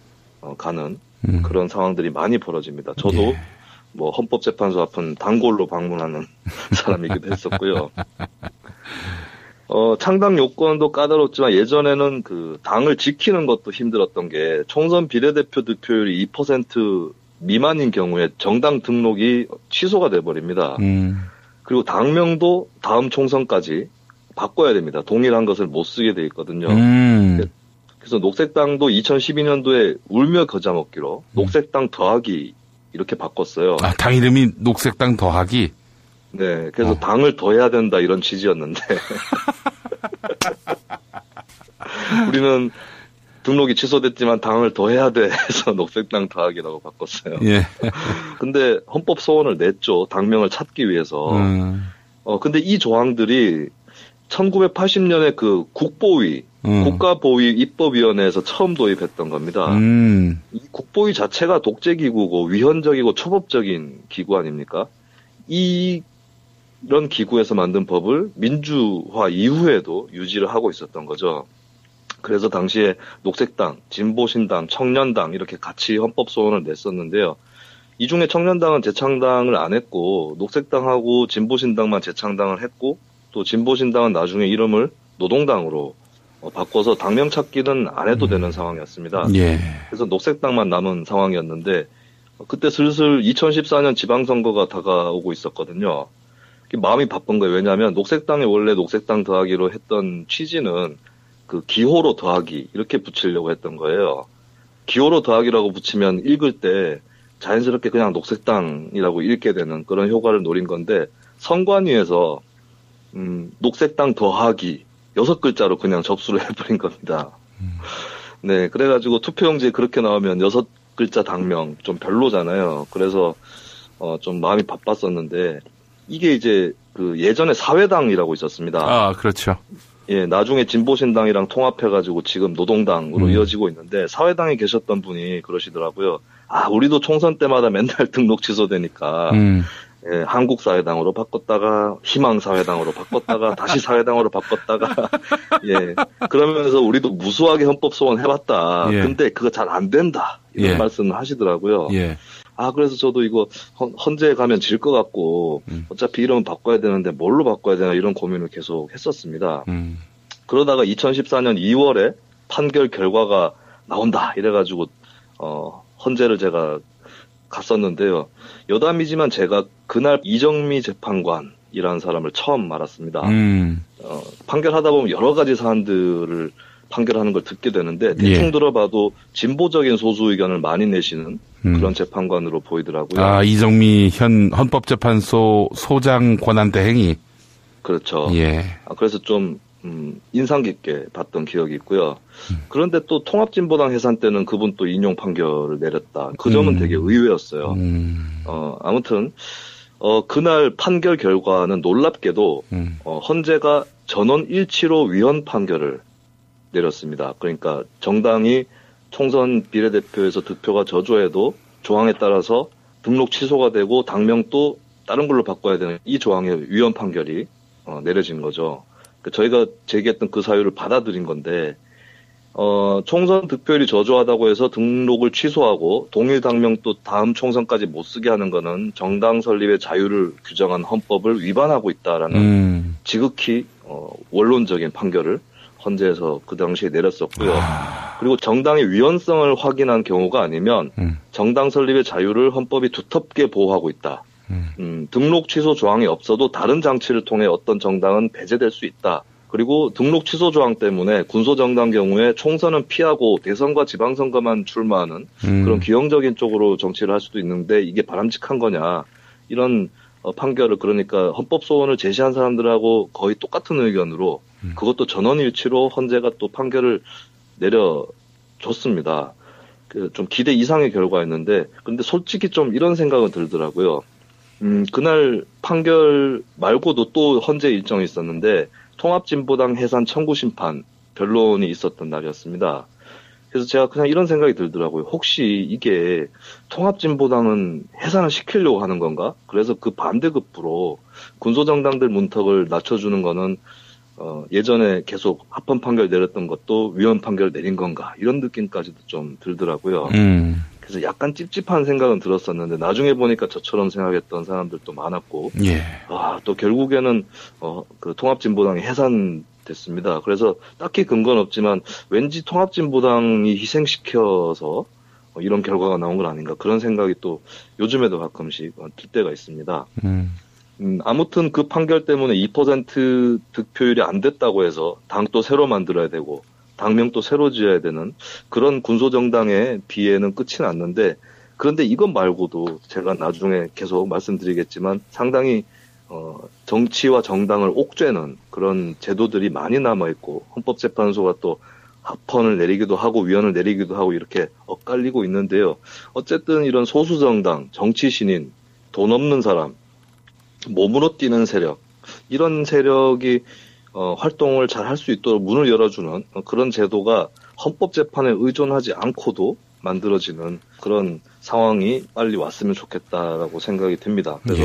가는 그런 상황들이 많이 벌어집니다. 저도 예. 뭐 헌법재판소 앞은 단골로 방문하는 사람이기도 했었고요. 창당 요건도 까다롭지만 예전에는 그 당을 지키는 것도 힘들었던 게 총선 비례대표 득표율이 2% 미만인 경우에 정당 등록이 취소가 돼버립니다. 그리고 당명도 다음 총선까지 바꿔야 됩니다. 동일한 것을 못 쓰게 돼 있거든요. 그래서 녹색당도 2012년도에 울며 겨자 먹기로 녹색당 더하기 이렇게 바꿨어요. 당 이름이 녹색당 더하기? 네, 그래서 당을 더해야 된다 이런 취지였는데 우리는 등록이 취소됐지만 당을 더해야 돼 해서 녹색당 더하기라고 바꿨어요. 예. 근데 헌법 소원을 냈죠. 당명을 찾기 위해서. 근데 이 조항들이 1980년에 그 국보위, 국가보위 입법위원회에서 처음 도입했던 겁니다. 이 국보위 자체가 독재기구고 위헌적이고 초법적인 기구 아닙니까? 이런 기구에서 만든 법을 민주화 이후에도 유지를 하고 있었던 거죠. 그래서 당시에 녹색당, 진보신당, 청년당 이렇게 같이 헌법소원을 냈었는데요. 이 중에 청년당은 재창당을 안 했고 녹색당하고 진보신당만 재창당을 했고 또 진보신당은 나중에 이름을 노동당으로 바꿔서 당명 찾기는 안 해도 되는 상황이었습니다. 예. 그래서 녹색당만 남은 상황이었는데 그때 슬슬 2014년 지방선거가 다가오고 있었거든요. 마음이 바쁜 거예요. 왜냐하면 녹색당이 원래 녹색당 더하기로 했던 취지는 그 기호로 더하기 이렇게 붙이려고 했던 거예요. 기호로 더하기라고 붙이면 읽을 때 자연스럽게 그냥 녹색당이라고 읽게 되는 그런 효과를 노린 건데 선관위에서 녹색당 더하기 6글자로 그냥 접수를 해버린 겁니다. 네, 그래가지고 투표용지에 그렇게 나오면 6글자 당명 좀 별로잖아요. 그래서 좀 마음이 바빴었는데 이게 이제 그 예전에 사회당이라고 있었습니다. 그렇죠. 예, 나중에 진보신당이랑 통합해가지고 지금 노동당으로 이어지고 있는데 사회당에 계셨던 분이 그러시더라고요. 우리도 총선 때마다 맨날 등록 취소되니까 예, 한국사회당으로 바꿨다가 희망사회당으로 바꿨다가 다시 사회당으로 바꿨다가 예, 그러면서 우리도 무수하게 헌법소원 해봤다. 예. 근데 그거 잘 안 된다. 이런 말씀을 하시더라고요. 예. 그래서 저도 이거 헌재에 가면 질 것 같고 어차피 이름은 바꿔야 되는데 뭘로 바꿔야 되나 이런 고민을 계속 했었습니다. 그러다가 2014년 2월에 판결 결과가 나온다 이래가지고 헌재를 제가 갔었는데요. 여담이지만 제가 그날 이정미 재판관이라는 사람을 처음 알았습니다. 판결하다 보면 여러 가지 사안들을 판결하는 걸 듣게 되는데 대충 들어봐도 진보적인 소수 의견을 많이 내시는 그런 재판관으로 보이더라고요. 아, 이정미 현 헌법재판소 소장 권한대행이. 그렇죠. 예. 그래서 좀 인상 깊게 봤던 기억이 있고요. 그런데 또 통합진보당 해산 때는 그분 또 인용 판결을 내렸다. 그 점은 되게 의외였어요. 아무튼 그날 판결 결과는 놀랍게도 헌재가 전원 일치로 위헌 판결을 내렸습니다. 그러니까 정당이 총선 비례대표에서 득표가 저조해도 조항에 따라서 등록 취소가 되고 당명도 다른 걸로 바꿔야 되는 이 조항의 위헌 판결이 내려진 거죠. 저희가 제기했던 그 사유를 받아들인 건데 총선 득표율이 저조하다고 해서 등록을 취소하고 동일 당명도 다음 총선까지 못 쓰게 하는 거는 정당 설립의 자유를 규정한 헌법을 위반하고 있다라는 지극히 원론적인 판결을 헌재에서 그 당시에 내렸었고요. 그리고 정당의 위헌성을 확인한 경우가 아니면 정당 설립의 자유를 헌법이 두텁게 보호하고 있다. 등록 취소 조항이 없어도 다른 장치를 통해 어떤 정당은 배제될 수 있다. 그리고 등록 취소 조항 때문에 군소정당 경우에 총선은 피하고 대선과 지방선거만 출마하는 그런 기형적인 쪽으로 정치를 할 수도 있는데 이게 바람직한 거냐. 이런 판결을 그러니까 헌법소원을 제시한 사람들하고 거의 똑같은 의견으로 그것도 전원일치로 헌재가 또 판결을 내려줬습니다. 좀 기대 이상의 결과였는데 근데 솔직히 좀 이런 생각은 들더라고요. 그날 판결 말고도 또 헌재 일정이 있었는데 통합진보당 해산 청구 심판 변론이 있었던 날이었습니다. 그래서 제가 그냥 이런 생각이 들더라고요. 혹시 이게 통합진보당은 해산을 시키려고 하는 건가? 그래서 그 반대급부로 군소정당들 문턱을 낮춰주는 거는 예전에 계속 합헌 판결 내렸던 것도 위헌 판결 내린 건가? 이런 느낌까지도 좀 들더라고요. 그래서 약간 찝찝한 생각은 들었었는데 나중에 보니까 저처럼 생각했던 사람들도 많았고, 예. 또 결국에는 그 통합진보당이 해산됐습니다. 그래서 딱히 근거는 없지만 왠지 통합진보당이 희생시켜서 이런 결과가 나온 건 아닌가 그런 생각이 또 요즘에도 가끔씩 들 때가 있습니다. 아무튼 그 판결 때문에 2% 득표율이 안 됐다고 해서 당도 새로 만들어야 되고 당명도 새로 지어야 되는 그런 군소정당의 비애는 끝이 났는데 그런데 이것 말고도 제가 나중에 계속 말씀드리겠지만 상당히 정치와 정당을 옥죄는 그런 제도들이 많이 남아있고 헌법재판소가 또 합헌을 내리기도 하고 위헌을 내리기도 하고 이렇게 엇갈리고 있는데요. 어쨌든 이런 소수정당, 정치신인, 돈 없는 사람, 몸으로 뛰는 세력 이런 세력이 활동을 잘 할 수 있도록 문을 열어주는 그런 제도가 헌법재판에 의존하지 않고도 만들어지는 그런 상황이 빨리 왔으면 좋겠다라고 생각이 듭니다. 그래서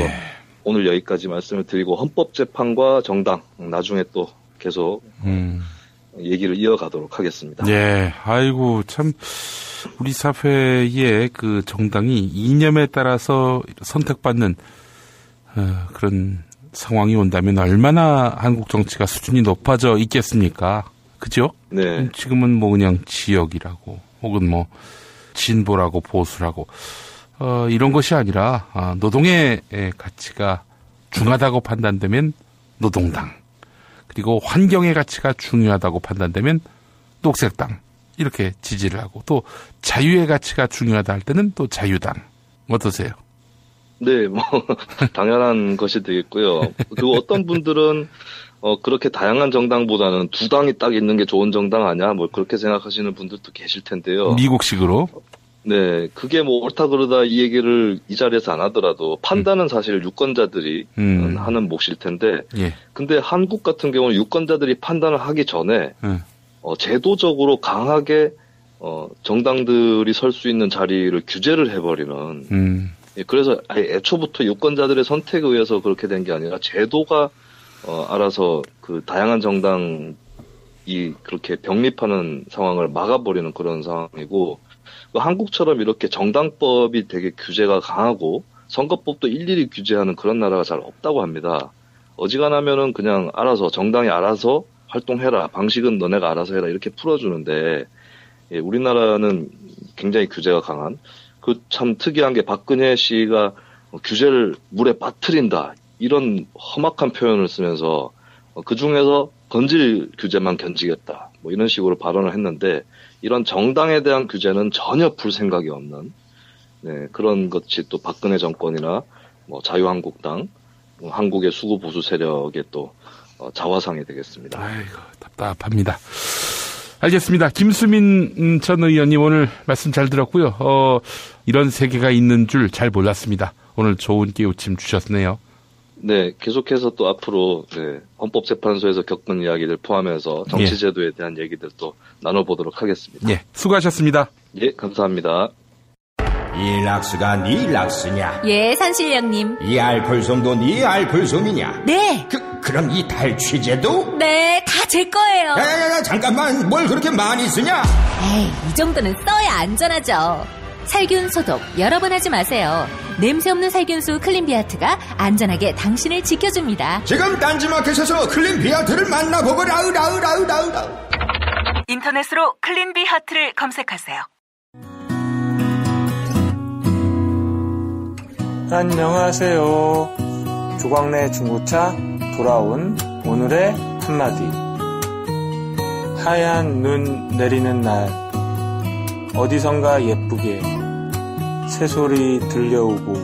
오늘 여기까지 말씀을 드리고 헌법재판과 정당 나중에 또 계속 얘기를 이어가도록 하겠습니다. 예, 아이고 참 우리 사회의 그 정당이 이념에 따라서 선택받는 그런 상황이 온다면 얼마나 한국 정치가 수준이 높아져 있겠습니까? 그죠? 네. 지금은 뭐 그냥 지역이라고 혹은 뭐 진보라고 보수라고 이런 것이 아니라 노동의 가치가 중하다고 판단되면 노동당 그리고 환경의 가치가 중요하다고 판단되면 녹색당 이렇게 지지를 하고 또 자유의 가치가 중요하다 할 때는 또 자유당 어떠세요? 네, 뭐 당연한 것이 되겠고요. 그리고 어떤 분들은 그렇게 다양한 정당보다는 두 당이 딱 있는 게 좋은 정당 아니야? 뭐 그렇게 생각하시는 분들도 계실 텐데요. 미국식으로? 네, 그게 뭐 옳다 그러다 이 얘기를 이 자리에서 안 하더라도 판단은 사실 유권자들이 하는 몫일 텐데, 근데 한국 같은 경우는 유권자들이 판단을 하기 전에 제도적으로 강하게 정당들이 설 수 있는 자리를 규제를 해버리는. 그래서 애초부터 유권자들의 선택에 의해서 그렇게 된 게 아니라 제도가 알아서 그 다양한 정당이 그렇게 병립하는 상황을 막아버리는 그런 상황이고 한국처럼 이렇게 정당법이 되게 규제가 강하고 선거법도 일일이 규제하는 그런 나라가 잘 없다고 합니다. 어지간하면은 그냥 알아서 정당이 알아서 활동해라. 방식은 너네가 알아서 해라. 이렇게 풀어주는데 예, 우리나라는 굉장히 규제가 강한 그 참 특이한 게 박근혜 씨가 규제를 물에 빠뜨린다. 이런 험악한 표현을 쓰면서 그 중에서 건질 규제만 견지겠다. 뭐 이런 식으로 발언을 했는데 이런 정당에 대한 규제는 전혀 풀 생각이 없는 네, 그런 것이 또 박근혜 정권이나 뭐 자유한국당, 한국의 수구 보수 세력의 또 자화상이 되겠습니다. 아이고 답답합니다. 알겠습니다. 김수민 전 의원님 오늘 말씀 잘 들었고요. 이런 세계가 있는 줄 잘 몰랐습니다. 오늘 좋은 깨우침 주셨네요. 네, 계속해서 또 앞으로 네, 헌법재판소에서 겪은 이야기들 포함해서 정치제도에 대한 얘기들 또 나눠보도록 하겠습니다. 예, 수고하셨습니다. 예, 감사합니다. 이 락스가 네 락스냐? 예, 산신령님. 이 알콜솜도 네 알콜솜이냐? 네. 그럼 이 탈취제도? 네, 다 제 거예요. 야, 잠깐만, 뭘 그렇게 많이 쓰냐? 에이, 이 정도는 써야 안전하죠. 살균 소독 여러 번 하지 마세요. 냄새 없는 살균수 클린비아트가 안전하게 당신을 지켜줍니다. 지금 딴지마켓에서 클린비아트를 만나보거라. 인터넷으로 클린비아트를 검색하세요. 안녕하세요. 조광래 중고차 돌아온 오늘의 한마디. 하얀 눈 내리는 날 어디선가 예쁘게 새소리 들려오고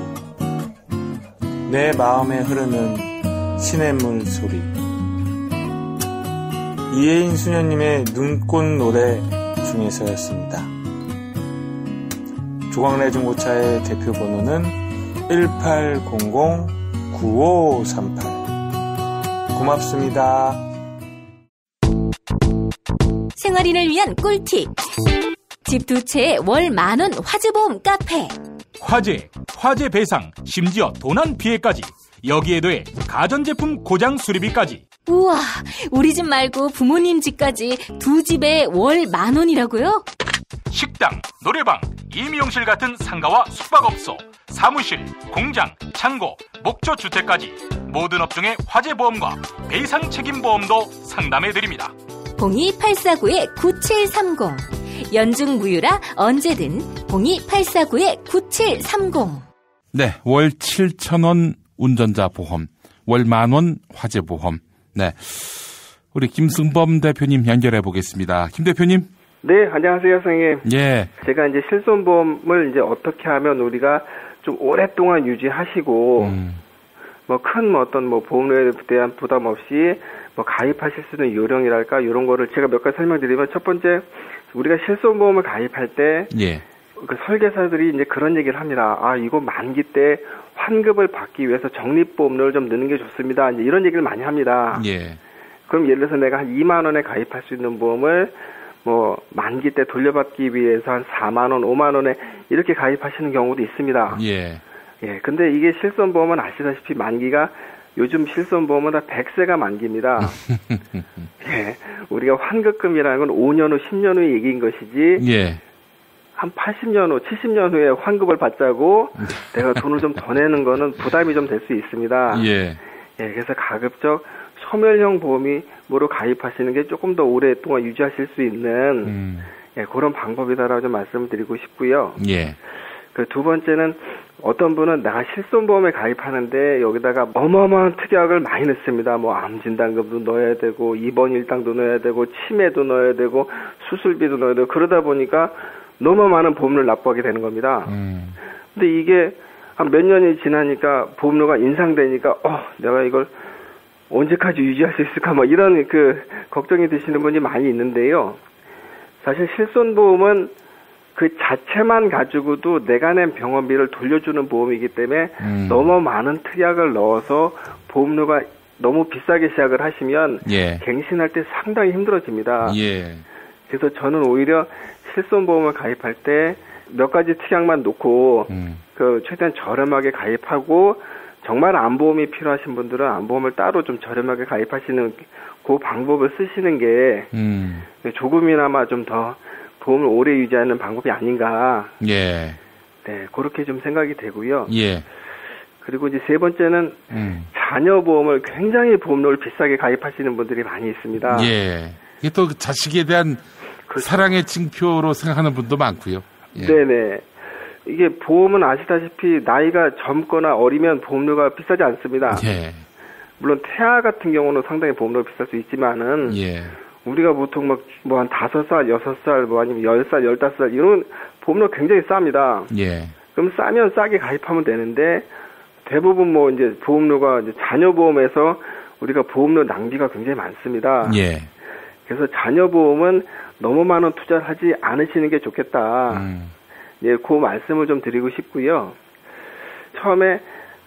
내 마음에 흐르는 시냇물 소리. 이혜인 수녀님의 눈꽃 노래 중에서였습니다. 조광래 중고차의 대표 번호는 1800-9538. 고맙습니다. 생활인을 위한 꿀팁. 집 두 채에 월 10,000원 화재보험 카페. 화재 배상, 심지어 도난 피해까지. 여기에 더해 가전제품 고장 수리비까지. 우와, 우리 집 말고 부모님 집까지 두 집에 월 10,000원이라고요? 식당, 노래방, 임용실 같은 상가와 숙박업소, 사무실, 공장, 창고, 목조주택까지 모든 업종의 화재보험과 배상 책임보험도 상담해드립니다. 02849-9730. 연중 무휴라 언제든 02849-9730. 네, 월 7,000원 운전자 보험, 월 10,000원 화재 보험. 네, 우리 김승범 대표님 연결해 보겠습니다. 김 대표님. 네, 안녕하세요, 선생님. 예. 제가 이제 실손보험을 이제 어떻게 하면 우리가 좀 오랫동안 유지하시고 뭐 큰 어떤 보험료에 대한 부담 없이 가입하실 수 있는 요령이랄까 이런 거를 제가 몇 가지 설명드리면, 첫 번째, 우리가 실손보험을 가입할 때 예. 그 설계사들이 이제 그런 얘기를 합니다. 아, 이거 만기 때 환급을 받기 위해서 적립보험료를 좀 넣는 게 좋습니다. 이제 이런 얘기를 많이 합니다. 예. 그럼 예를 들어서 내가 한 2만 원에 가입할 수 있는 보험을 만기 때 돌려받기 위해서 한 4만 원, 5만 원에 이렇게 가입하시는 경우도 있습니다. 예. 예, 근데 이게 실손보험은 아시다시피 만기가 요즘 실손보험은 다 100세가 만기입니다. 예, 우리가 환급금이라는 건 5년 후, 10년 후의 얘기인 것이지. 예. 한 80년 후, 70년 후에 환급을 받자고 내가 돈을 좀 더 내는 거는 부담이 좀 될 수 있습니다. 예. 예, 그래서 가급적 소멸형 보험으로 가입하시는 게 조금 더 오랫동안 유지하실 수 있는 예, 그런 방법이다라고 좀 말씀을 드리고 싶고요. 예. 그 두 번째는, 어떤 분은 내가 실손보험에 가입하는데 여기다가 어마어마한 특약을 많이 넣습니다. 암진단금도 넣어야 되고, 입원 일당도 넣어야 되고, 치매도 넣어야 되고, 수술비도 넣어야 되고, 그러다 보니까 너무 많은 보험료를 납부하게 되는 겁니다. 근데 이게 한 몇 년이 지나니까 보험료가 인상되니까 내가 이걸 언제까지 유지할 수 있을까 이런 걱정이 드시는 분이 많이 있는데요. 사실 실손보험은 그 자체만 가지고도 내가 낸 병원비를 돌려주는 보험이기 때문에 너무 많은 특약을 넣어서 보험료가 너무 비싸게 시작을 하시면 예. 갱신할 때 상당히 힘들어집니다. 예. 그래서 저는 오히려 실손보험을 가입할 때 몇 가지 특약만 놓고 최대한 저렴하게 가입하고, 정말 안보험이 필요하신 분들은 안보험을 따로 좀 저렴하게 가입하시는 그 방법을 쓰시는 게 조금이나마 좀 더 보험을 오래 유지하는 방법이 아닌가. 예. 네, 그렇게 좀 생각이 되고요. 예. 그리고 이제 세 번째는 자녀보험을 굉장히 보험료를 비싸게 가입하시는 분들이 많이 있습니다. 예. 이게 또 자식에 대한 사랑의 징표로 생각하는 분도 많고요. 예. 네네. 이게 보험은 아시다시피 나이가 젊거나 어리면 보험료가 비싸지 않습니다. 예. 물론 태아 같은 경우는 상당히 보험료가 비쌀 수 있지만은 예. 우리가 보통 뭐 한 5살, 6살, 뭐 아니면 10살, 15살 이런 보험료 굉장히 쌉니다. 예. 그럼 싸면 싸게 가입하면 되는데 대부분 뭐 이제 보험료가 이제 자녀보험에서 우리가 보험료 낭비가 굉장히 많습니다. 예. 그래서 자녀보험은 너무 많은 투자를 하지 않으시는 게 좋겠다. 예, 그 말씀을 좀 드리고 싶고요. 처음에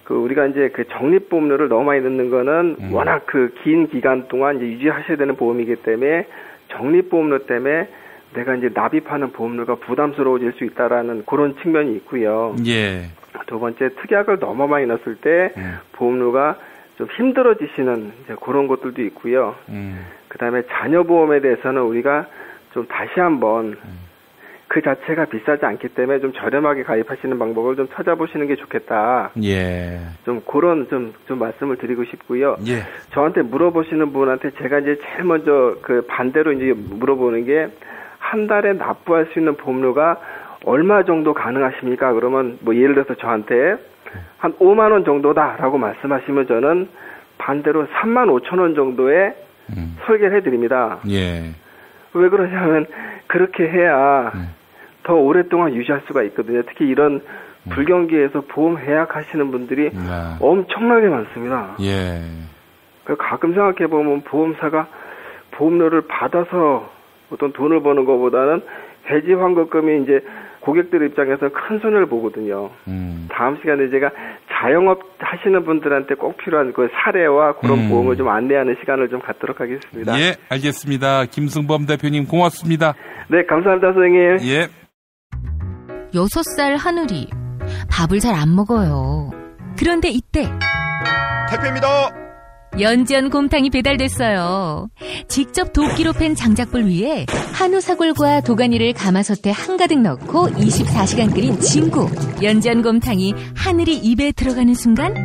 우리가 이제 적립보험료를 너무 많이 넣는 거는 워낙 긴 기간 동안 이제 유지하셔야 되는 보험이기 때문에 적립보험료 때문에 내가 이제 납입하는 보험료가 부담스러워질 수 있다라는 그런 측면이 있고요. 예. 두 번째, 특약을 너무 많이 넣었을 때 보험료가 좀 힘들어지시는 이제 그런 것들도 있고요. 그다음에 자녀보험에 대해서는 우리가 좀 다시 한번 그 자체가 비싸지 않기 때문에 좀 저렴하게 가입하시는 방법을 좀 찾아보시는 게 좋겠다. 예. 좀 그런 좀 말씀을 드리고 싶고요. 예. 저한테 물어보시는 분한테 제가 이제 제일 먼저 반대로 이제 물어보는 게 한 달에 납부할 수 있는 보험료가 얼마 정도 가능하십니까? 그러면 뭐 예를 들어서 저한테 한 5만 원 정도다라고 말씀하시면 저는 반대로 3만 5천 원 정도에 설계를 해드립니다. 예. 왜 그러냐면 그렇게 해야 더 오랫동안 유지할 수가 있거든요. 특히 이런 불경기에서 보험 해약하시는 분들이 엄청나게 많습니다. 예. 가끔 생각해 보면 보험사가 보험료를 받아서 어떤 돈을 버는 것보다는 해지 환급금이 이제 고객들 입장에서 큰 손해를 보거든요. 다음 시간에 제가 자영업 하시는 분들한테 꼭 필요한 그 사례와 그런 보험을 좀 안내하는 시간을 좀 갖도록 하겠습니다. 예, 알겠습니다. 김승범 대표님 고맙습니다. 네, 감사합니다, 선생님. 예. 6살 하늘이 밥을 잘 안 먹어요. 그런데 이때 택배입니다. 연지연 곰탕이 배달됐어요. 직접 도끼로 팬 장작불 위에 한우 사골과 도가니를 가마솥에 한가득 넣고 24시간 끓인 진구. 연지연 곰탕이 하늘이 입에 들어가는 순간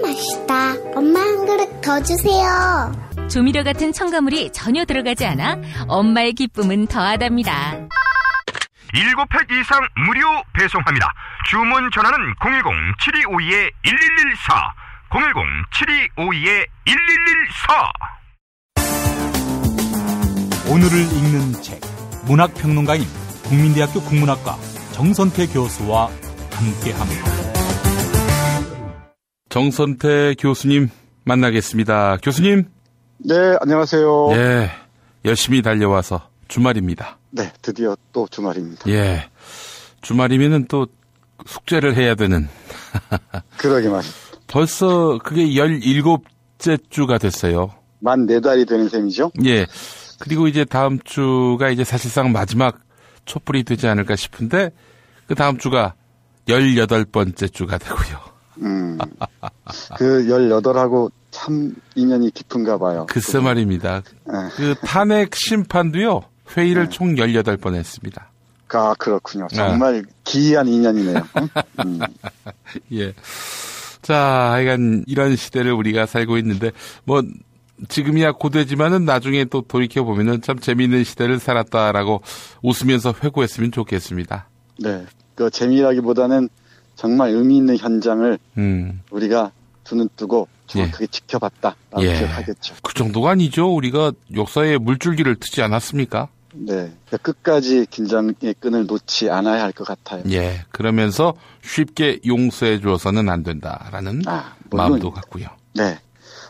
맛있다. 엄마 한 그릇 더 주세요. 조미료 같은 첨가물이 전혀 들어가지 않아 엄마의 기쁨은 더하답니다. 7팩 이상 무료 배송합니다. 주문 전화는 010-7252-1114 010-7252-1114. 오늘을 읽는 책, 문학평론가인 국민대학교 국문학과 정선태 교수와 함께합니다. 정선태 교수님 만나겠습니다. 교수님. 네, 안녕하세요. 예, 열심히 달려와서 주말입니다. 네, 드디어 또 주말입니다. 예, 주말이면은 또 숙제를 해야 되는. 그러게 말입니다. 벌써 그게 17째 주가 됐어요. 만 4달이 되는 셈이죠? 예. 그리고 이제 다음 주가 이제 사실상 마지막 촛불이 되지 않을까 싶은데 그 다음 주가 18번째 주가 되고요. 그 18하고 참 인연이 깊은가 봐요. 글쎄 말입니다. 그 탄핵 심판도요. 회의를 총 18번 했습니다. 아, 그렇군요. 정말 기이한 인연이네요. 예. 자, 하여간 이런 시대를 우리가 살고 있는데 뭐 지금이야 고되지만은 나중에 또 돌이켜보면은 참 재미있는 시대를 살았다라고 웃으면서 회고했으면 좋겠습니다. 네. 그 재미라기보다는 정말 의미 있는 현장을 우리가 두 눈 뜨고 정확하게 지켜봤다라고 기억하겠죠. 그 정도가 아니죠. 우리가 역사의 물줄기를 트지 않았습니까? 네. 끝까지 긴장의 끈을 놓지 않아야 할 것 같아요. 예. 그러면서 쉽게 용서해 주어서는 안 된다라는 마음도 갖고요. 네.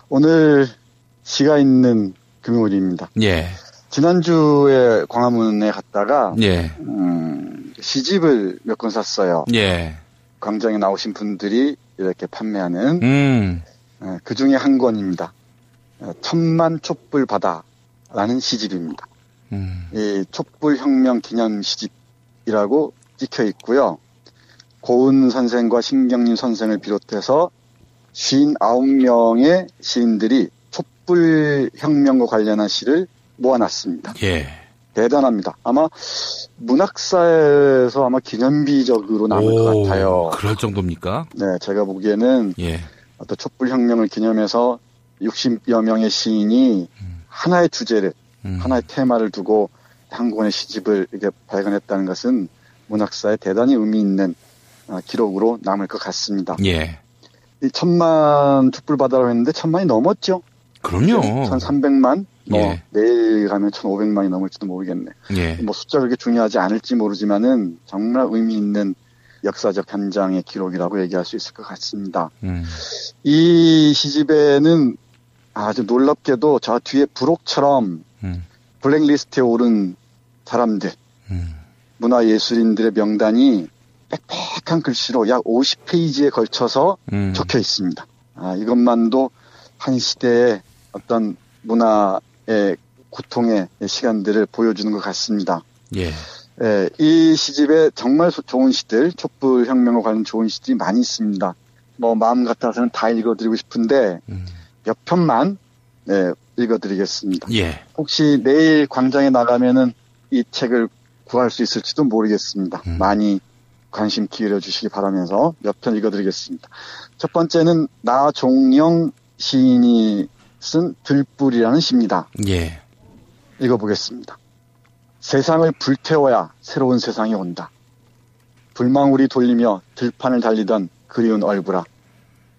오늘 시가 있는 금요일입니다. 예. 지난주에 광화문에 갔다가 예. 시집을 몇 권 샀어요. 예. 광장에 나오신 분들이 이렇게 판매하는 그 중에 한 권입니다. 천만 촛불 바다라는 시집입니다. 이 촛불혁명 기념 시집이라고 찍혀 있고요. 고은 선생과 신경림 선생을 비롯해서 59명의 시인들이 촛불혁명과 관련한 시를 모아놨습니다. 예. 대단합니다. 아마 문학사에서 아마 기념비적으로 남을 것 같아요. 그럴 정도입니까? 네, 제가 보기에는 어떤 촛불혁명을 기념해서 60여 명의 시인이 하나의 주제를, 하나의 테마를 두고 한 권의 시집을 이렇게 발간했다는 것은 문학사에 대단히 의미 있는 기록으로 남을 것 같습니다. 예. 이 1000만 촛불 받아라고 했는데 1000만이 넘었죠. 그럼요. 1300만, 예. 내일 가면 1500만이 넘을지도 모르겠네. 예. 뭐 숫자 그렇게 중요하지 않을지 모르지만은 정말 의미 있는 역사적 현장의 기록이라고 얘기할 수 있을 것 같습니다. 이 시집에는 아주 놀랍게도 저 뒤에 부록처럼 블랙리스트에 오른 사람들, 문화예술인들의 명단이 빽빽한 글씨로 약 50페이지에 걸쳐서 적혀 있습니다. 이것만도 한 시대의 어떤 문화의 고통의 시간들을 보여주는 것 같습니다. 예. 예, 이 시집에 정말 좋은 시들, 촛불혁명과 관련 좋은 시들이 많이 있습니다. 뭐 마음 같아서는 다 읽어드리고 싶은데 몇 편만 읽어드리겠습니다. 예. 혹시 내일 광장에 나가면은 이 책을 구할 수 있을지도 모르겠습니다. 많이 관심 기울여 주시기 바라면서 몇 편 읽어드리겠습니다. 첫 번째는 나종영 시인이 쓴 들불이라는 시입니다. 예. 읽어보겠습니다. 세상을 불태워야 새로운 세상이 온다. 불망울이 돌리며 들판을 달리던 그리운 얼굴아.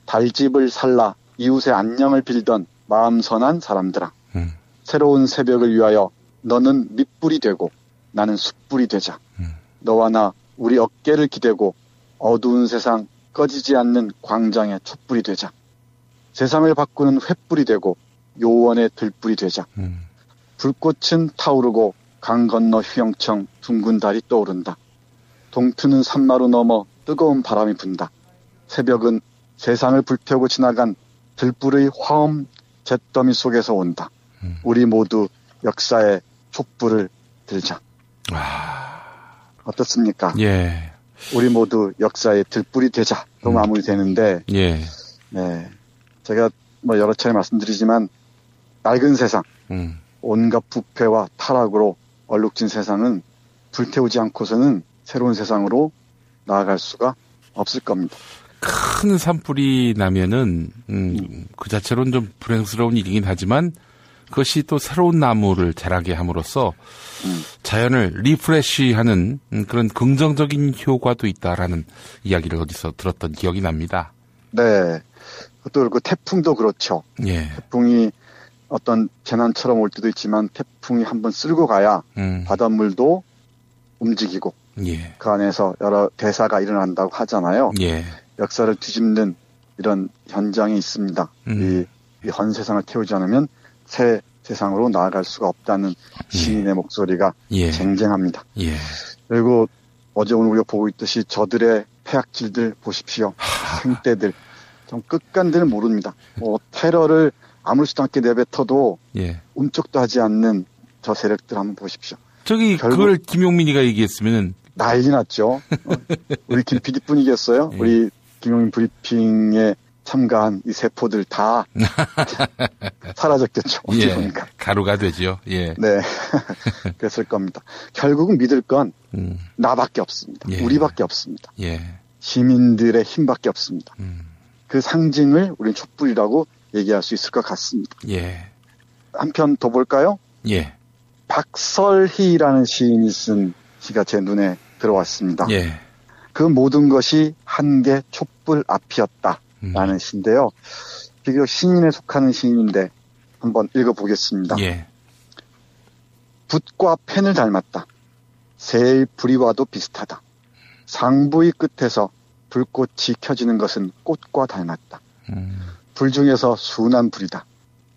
달집을 살라 이웃의 안녕을 빌던 마음 선한 사람들아. 새로운 새벽을 위하여 너는 밑불이 되고 나는 숯불이 되자. 너와 나 우리 어깨를 기대고 어두운 세상 꺼지지 않는 광장의 촛불이 되자. 세상을 바꾸는 횃불이 되고 요원의 들불이 되자. 불꽃은 타오르고 강 건너 휘영청 둥근 달이 떠오른다. 동트는 산마루 넘어 뜨거운 바람이 분다. 새벽은 세상을 불태우고 지나간 들불의 화엄 잿더미 속에서 온다. 우리 모두 역사의 촛불을 들자. 어떻습니까? 예. 우리 모두 역사의 들불이 되자. 또 마무리되는데, 예. 네. 제가 뭐 여러 차례 말씀드리지만, 낡은 세상, 온갖 부패와 타락으로 얼룩진 세상은 불태우지 않고서는 새로운 세상으로 나아갈 수가 없을 겁니다. 큰 산불이 나면은 그 자체로는 좀 불행스러운 일이긴 하지만 그것이 또 새로운 나무를 자라게 함으로써 자연을 리프레시하는 그런 긍정적인 효과도 있다라는 이야기를 어디서 들었던 기억이 납니다. 네. 그것도 그렇고 태풍도 그렇죠. 예. 태풍이 어떤 재난처럼 올 때도 있지만 태풍이 한번 쓸고 가야 바닷물도 움직이고 예. 그 안에서 여러 대사가 일어난다고 하잖아요. 예. 역사를 뒤집는 이런 현장이 있습니다. 이 현 세상을 태우지 않으면 새 세상으로 나아갈 수가 없다는 시인의 목소리가 쟁쟁합니다. 예. 그리고 어제 오늘 우리가 보고 있듯이 저들의 폐악질들 보십시오. 생떼들. 좀 끝간들은 모릅니다. 테러를 아무렇지도 않게 내뱉어도 움쩍도 하지 않는 저 세력들 한번 보십시오. 저기 그걸 김용민이가 얘기했으면은 난리 났죠. 우리 김 PD뿐이겠어요? 우리 김용민 브리핑에 참가한 이 세포들 다 사라졌겠죠. 어떻게 보니까. 가루가 되죠. 예. 네. 그랬을 겁니다. 결국은 믿을 건 나밖에 없습니다. 우리밖에 없습니다. 시민들의 힘밖에 없습니다. 그 상징을 우리는 촛불이라고 얘기할 수 있을 것 같습니다. 한 편 더 볼까요? 박설희라는 시인이 쓴 시가 제 눈에 들어왔습니다. 그 모든 것이 한개 촛불 앞이었다라는 시인데요. 비교적 신인에 속하는 시인인데 한번 읽어보겠습니다. 붓과 펜을 닮았다. 새의 불이와도 비슷하다. 상부의 끝에서 불꽃이 켜지는 것은 꽃과 닮았다. 불 중에서 순한 불이다.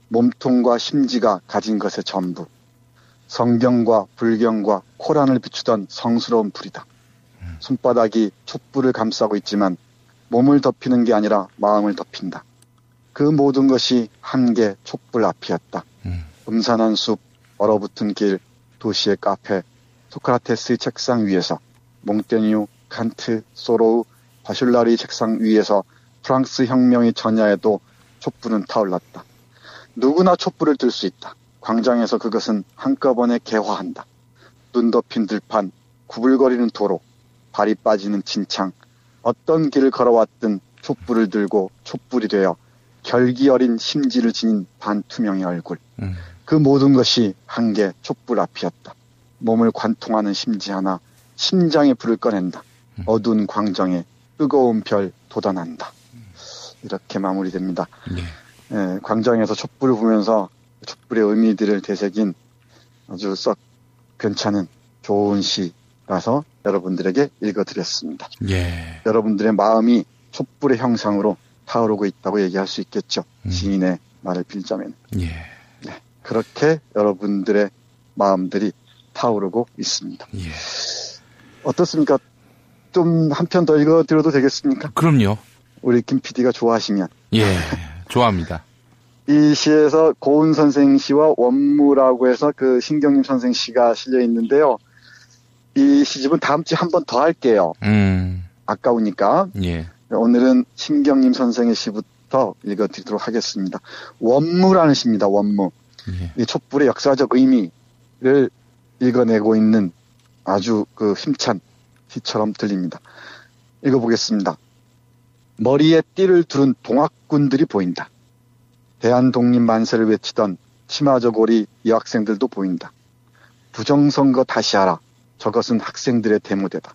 몸통과 심지가 가진 것의 전부. 성경과 불경과 코란을 비추던 성스러운 불이다. 손바닥이 촛불을 감싸고 있지만 몸을 덮이는 게 아니라 마음을 덮인다. 그 모든 것이 한개 촛불 앞이었다. 음산한 숲, 얼어붙은 길, 도시의 카페, 소크라테스의 책상 위에서, 몽테뉴, 칸트, 소로우, 바슐라리 책상 위에서 프랑스 혁명의 전야에도 촛불은 타올랐다. 누구나 촛불을 들 수 있다. 광장에서 그것은 한꺼번에 개화한다. 눈 덮인 들판, 구불거리는 도로, 발이 빠지는 진창, 어떤 길을 걸어왔든 촛불을 들고 촛불이 되어 결기 어린 심지를 지닌 반투명의 얼굴. 그 모든 것이 한개 촛불 앞이었다. 몸을 관통하는 심지 하나 심장에 불을 꺼낸다. 어두운 광정에 뜨거운 별 돋아난다. 이렇게 마무리됩니다. 예, 광장에서 촛불을 보면서 촛불의 의미들을 되새긴 아주 썩 괜찮은 좋은 시라서 여러분들에게 읽어드렸습니다. 예. 여러분들의 마음이 촛불의 형상으로 타오르고 있다고 얘기할 수 있겠죠. 시인의 말을 빌자면. 예. 네, 그렇게 여러분들의 마음들이 타오르고 있습니다. 예. 어떻습니까? 좀 한 편 더 읽어드려도 되겠습니까? 그럼요. 우리 김 PD가 좋아하시면. 예, 좋아합니다. 이 시에서 고은 선생 시와 원무라고 해서 그 신경림 선생 시가 실려 있는데요. 이 시집은 다음 주에 한 번 더 할게요. 아까우니까. 예. 오늘은 신경림 선생의 시부터 읽어드리도록 하겠습니다. 원무라는 시입니다. 원무. 예. 이 촛불의 역사적 의미를 읽어내고 있는 아주 그 힘찬 시처럼 들립니다. 읽어보겠습니다. 머리에 띠를 두른 동학군들이 보인다. 대한독립 만세를 외치던 치마저고리 여학생들도 보인다. 부정선거 다시 하라. 저것은 학생들의 데모대다.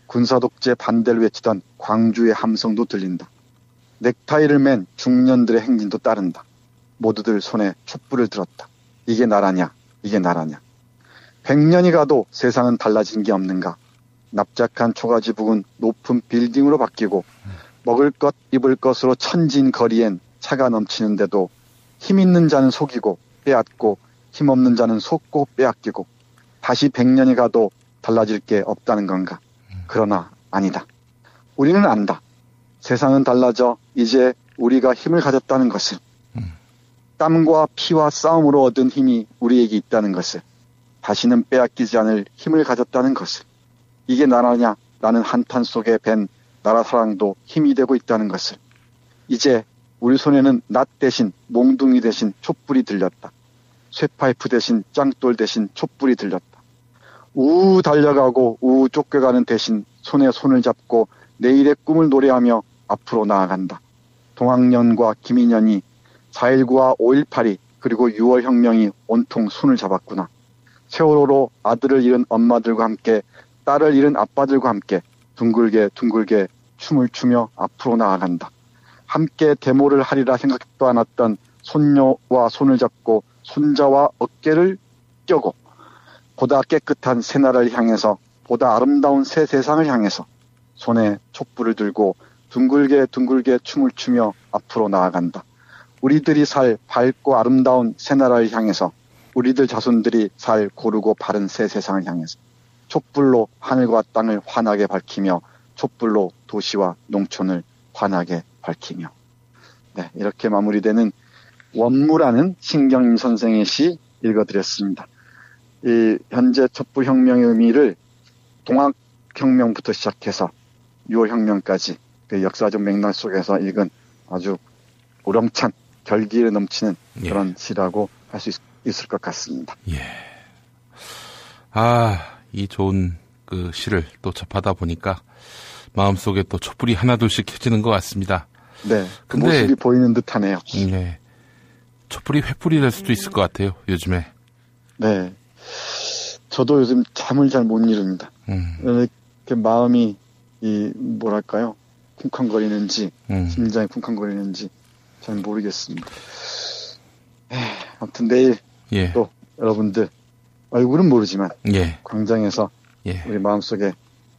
군사독재 반대를 외치던 광주의 함성도 들린다. 넥타이를 맨 중년들의 행진도 따른다. 모두들 손에 촛불을 들었다. 이게 나라냐? 이게 나라냐? 100년이 가도 세상은 달라진 게 없는가? 납작한 초가지북은 높은 빌딩으로 바뀌고 먹을 것 입을 것으로 천진 거리엔 차가 넘치는데도 힘 있는 자는 속이고 빼앗고 힘 없는 자는 속고 빼앗기고 다시 100년이 가도 달라질 게 없다는 건가? 그러나 아니다. 우리는 안다. 세상은 달라져 이제 우리가 힘을 가졌다는 것을. 땀과 피와 싸움으로 얻은 힘이 우리에게 있다는 것을. 다시는 빼앗기지 않을 힘을 가졌다는 것을. 이게 나라냐? 라는 한탄 속에 밴 나라 사랑도 힘이 되고 있다는 것을. 이제 우리 손에는 낫 대신 몽둥이 대신 촛불이 들렸다. 쇠파이프 대신 짱돌 대신 촛불이 들렸다. 우우 달려가고 우우 쫓겨가는 대신 손에 손을 잡고 내일의 꿈을 노래하며 앞으로 나아간다. 동학년과 김인년이 4.19와 5.18이 그리고 6월 혁명이 온통 손을 잡았구나. 세월호로 아들을 잃은 엄마들과 함께 딸을 잃은 아빠들과 함께 둥글게 둥글게 춤을 추며 앞으로 나아간다. 함께 데모를 하리라 생각도 않았던 손녀와 손을 잡고 손자와 어깨를 껴고 보다 깨끗한 새 나라를 향해서 보다 아름다운 새 세상을 향해서 손에 촛불을 들고 둥글게 둥글게 춤을 추며 앞으로 나아간다. 우리들이 살 밝고 아름다운 새 나라를 향해서 우리들 자손들이 살 고르고 바른 새 세상을 향해서 촛불로 하늘과 땅을 환하게 밝히며 촛불로 도시와 농촌을 환하게 밝히며. 네, 이렇게 마무리되는 원무라는 신경림 선생의 시 읽어드렸습니다. 이 현재 촛불혁명의 의미를 동학혁명부터 시작해서 6월혁명까지 그 역사적 맥락 속에서 읽은 아주 우렁찬 결기에 넘치는 그런 시라고 할 수 있을 것 같습니다. 예. 아, 이 좋은 그 시를 또 접하다 보니까 마음속에 또 촛불이 하나둘씩 켜지는 것 같습니다. 네, 그 모습이 보이는 듯하네요. 네, 촛불이 횃불이 될 수도 있을 것 같아요, 요즘에. 네, 저도 요즘 잠을 잘 못 이룹니다. 이렇게 마음이 뭐랄까요, 쿵쾅거리는지 심장이 쿵쾅거리는지 잘 모르겠습니다. 아무튼 내일 또 여러분들 얼굴은 모르지만 광장에서 우리 마음속에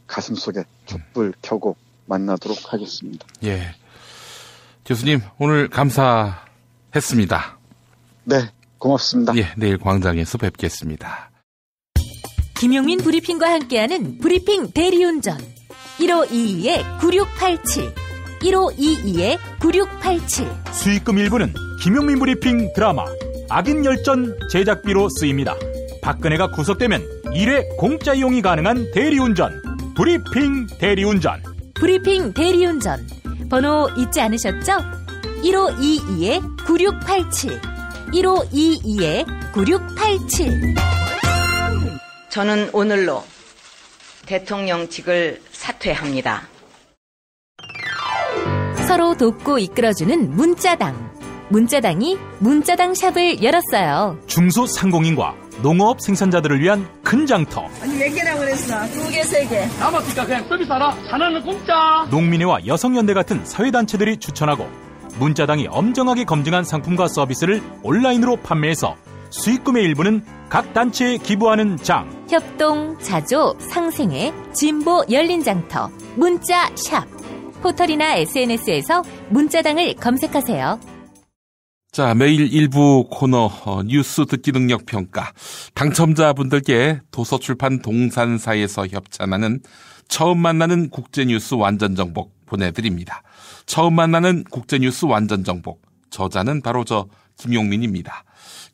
가슴속에 촛불 켜고 만나도록 하겠습니다. 예, 교수님 오늘 감사했습니다. 네, 고맙습니다. 예, 내일 광장에서 뵙겠습니다. 김용민 브리핑과 함께하는 브리핑 대리운전 1522-9687 1522-9687 수익금 일부는 김용민 브리핑 드라마 악인 열전 제작비로 쓰입니다. 박근혜가 구속되면 1회 공짜 이용이 가능한 대리운전 브리핑 대리운전. 브리핑 대리운전 번호 잊지 않으셨죠? 1522-9687 1522-9687. 저는 오늘로 대통령직을 사퇴합니다. 서로 돕고 이끌어주는 문자당. 문자당이 문자당 샵을 열었어요. 중소상공인과 농업 생산자들을 위한 큰 장터. 아니 몇 개라고 그랬어? 2개, 3개. 남았으니까 그냥 서비스 하나. 하나는 공짜. 농민회와 여성연대 같은 사회단체들이 추천하고 문자당이 엄정하게 검증한 상품과 서비스를 온라인으로 판매해서 수익금의 일부는 각 단체에 기부하는 장. 협동, 자조, 상생회, 진보 열린 장터, 문자샵. 포털이나 SNS에서 문자당을 검색하세요. 자, 매일 일부 코너 뉴스 듣기 능력 평가. 당첨자분들께 도서출판 동산사에서 협찬하는 처음 만나는 국제뉴스 완전정복 보내드립니다. 처음 만나는 국제뉴스 완전정복. 저자는 바로 저 김용민입니다.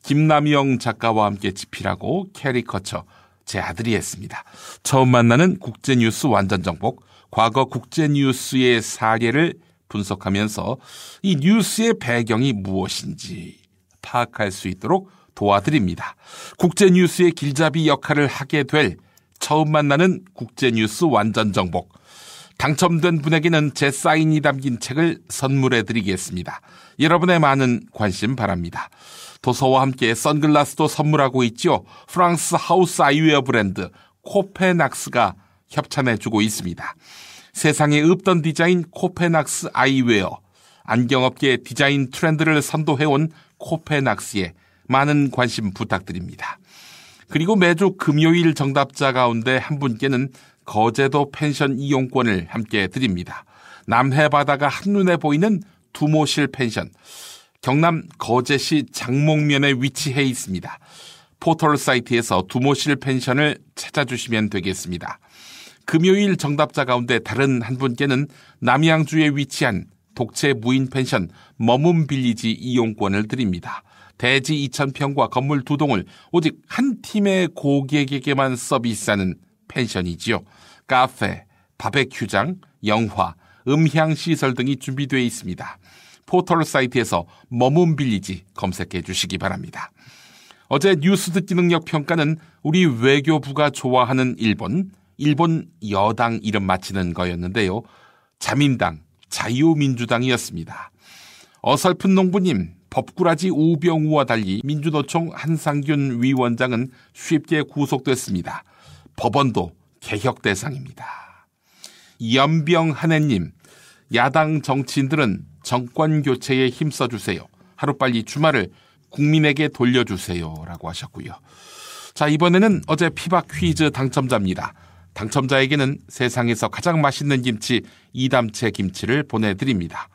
김남영 작가와 함께 집필하고 캐리커처 제 아들이 했습니다. 처음 만나는 국제뉴스 완전정복. 과거 국제뉴스의 사례를 분석하면서 이 뉴스의 배경이 무엇인지 파악할 수 있도록 도와드립니다. 국제뉴스의 길잡이 역할을 하게 될 처음 만나는 국제뉴스 완전정복. 당첨된 분에게는 제 사인이 담긴 책을 선물해 드리겠습니다. 여러분의 많은 관심 바랍니다. 도서와 함께 선글라스도 선물하고 있죠. 프랑스 하우스 아이웨어 브랜드 코페낙스가 협찬해주고 있습니다. 세상에 없던 디자인 코페낙스 아이웨어. 안경업계의 디자인 트렌드를 선도해온 코페낙스에 많은 관심 부탁드립니다. 그리고 매주 금요일 정답자 가운데 한 분께는 거제도 펜션 이용권을 함께 드립니다. 남해 바다가 한눈에 보이는 두모실 펜션. 경남 거제시 장목면에 위치해 있습니다. 포털 사이트에서 두모실 펜션을 찾아주시면 되겠습니다. 금요일 정답자 가운데 다른 한 분께는 남양주에 위치한 독채 무인 펜션 머문 빌리지 이용권을 드립니다. 대지 2,000평과 건물 2동을 오직 한 팀의 고객에게만 서비스하는 펜션이지요. 카페, 바베큐장, 영화, 음향시설 등이 준비되어 있습니다. 포털 사이트에서 머문 빌리지 검색해 주시기 바랍니다. 어제 뉴스 듣기 능력 평가는 우리 외교부가 좋아하는 일본 여당 이름 맞히는 거였는데요. 자민당, 자유민주당이었습니다. 어설픈 농부님, 법꾸라지 우병우와 달리 민주노총 한상균 위원장은 쉽게 구속됐습니다. 법원도 개혁 대상입니다. 연병하네님, 야당 정치인들은 정권 교체에 힘써주세요. 하루빨리 주말을 국민에게 돌려주세요. 라고 하셨고요. 자, 이번에는 어제 피박 퀴즈 당첨자입니다. 당첨자에게는 세상에서 가장 맛있는 김치 이담채 김치를 보내드립니다.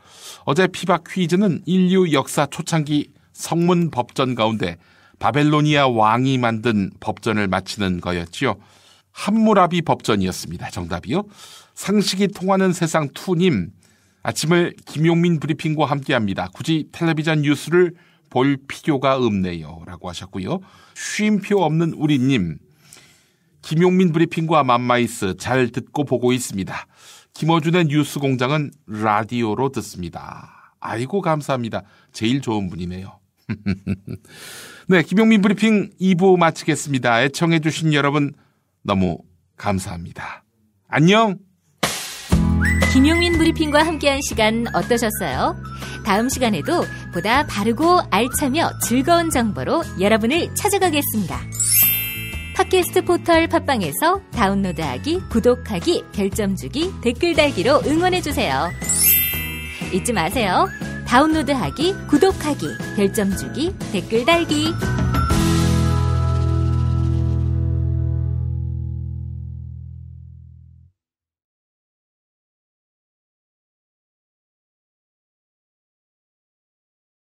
어제 피박 퀴즈는 인류 역사 초창기 성문 법전 가운데 바벨로니아 왕이 만든 법전을 맞히는 거였지요. 함무라비 법전이었습니다. 정답이요. 상식이 통하는 세상 2님, 아침을 김용민 브리핑과 함께합니다. 굳이 텔레비전 뉴스를 볼 필요가 없네요. 라고 하셨고요. 쉼표 없는 우리님, 김용민 브리핑과 맘마이스 잘 듣고 보고 있습니다. 김어준의 뉴스 공장은 라디오로 듣습니다. 아이고 감사합니다. 제일 좋은 분이네요. 네, 김용민 브리핑 2부 마치겠습니다. 애청해 주신 여러분 너무 감사합니다. 안녕. 김용민 브리핑과 함께한 시간 어떠셨어요? 다음 시간에도 보다 바르고 알차며 즐거운 정보로 여러분을 찾아가겠습니다. 팟캐스트 포털 팟빵에서 다운로드하기, 구독하기, 별점 주기, 댓글 달기로 응원해주세요. 잊지 마세요. 다운로드하기, 구독하기, 별점 주기, 댓글 달기.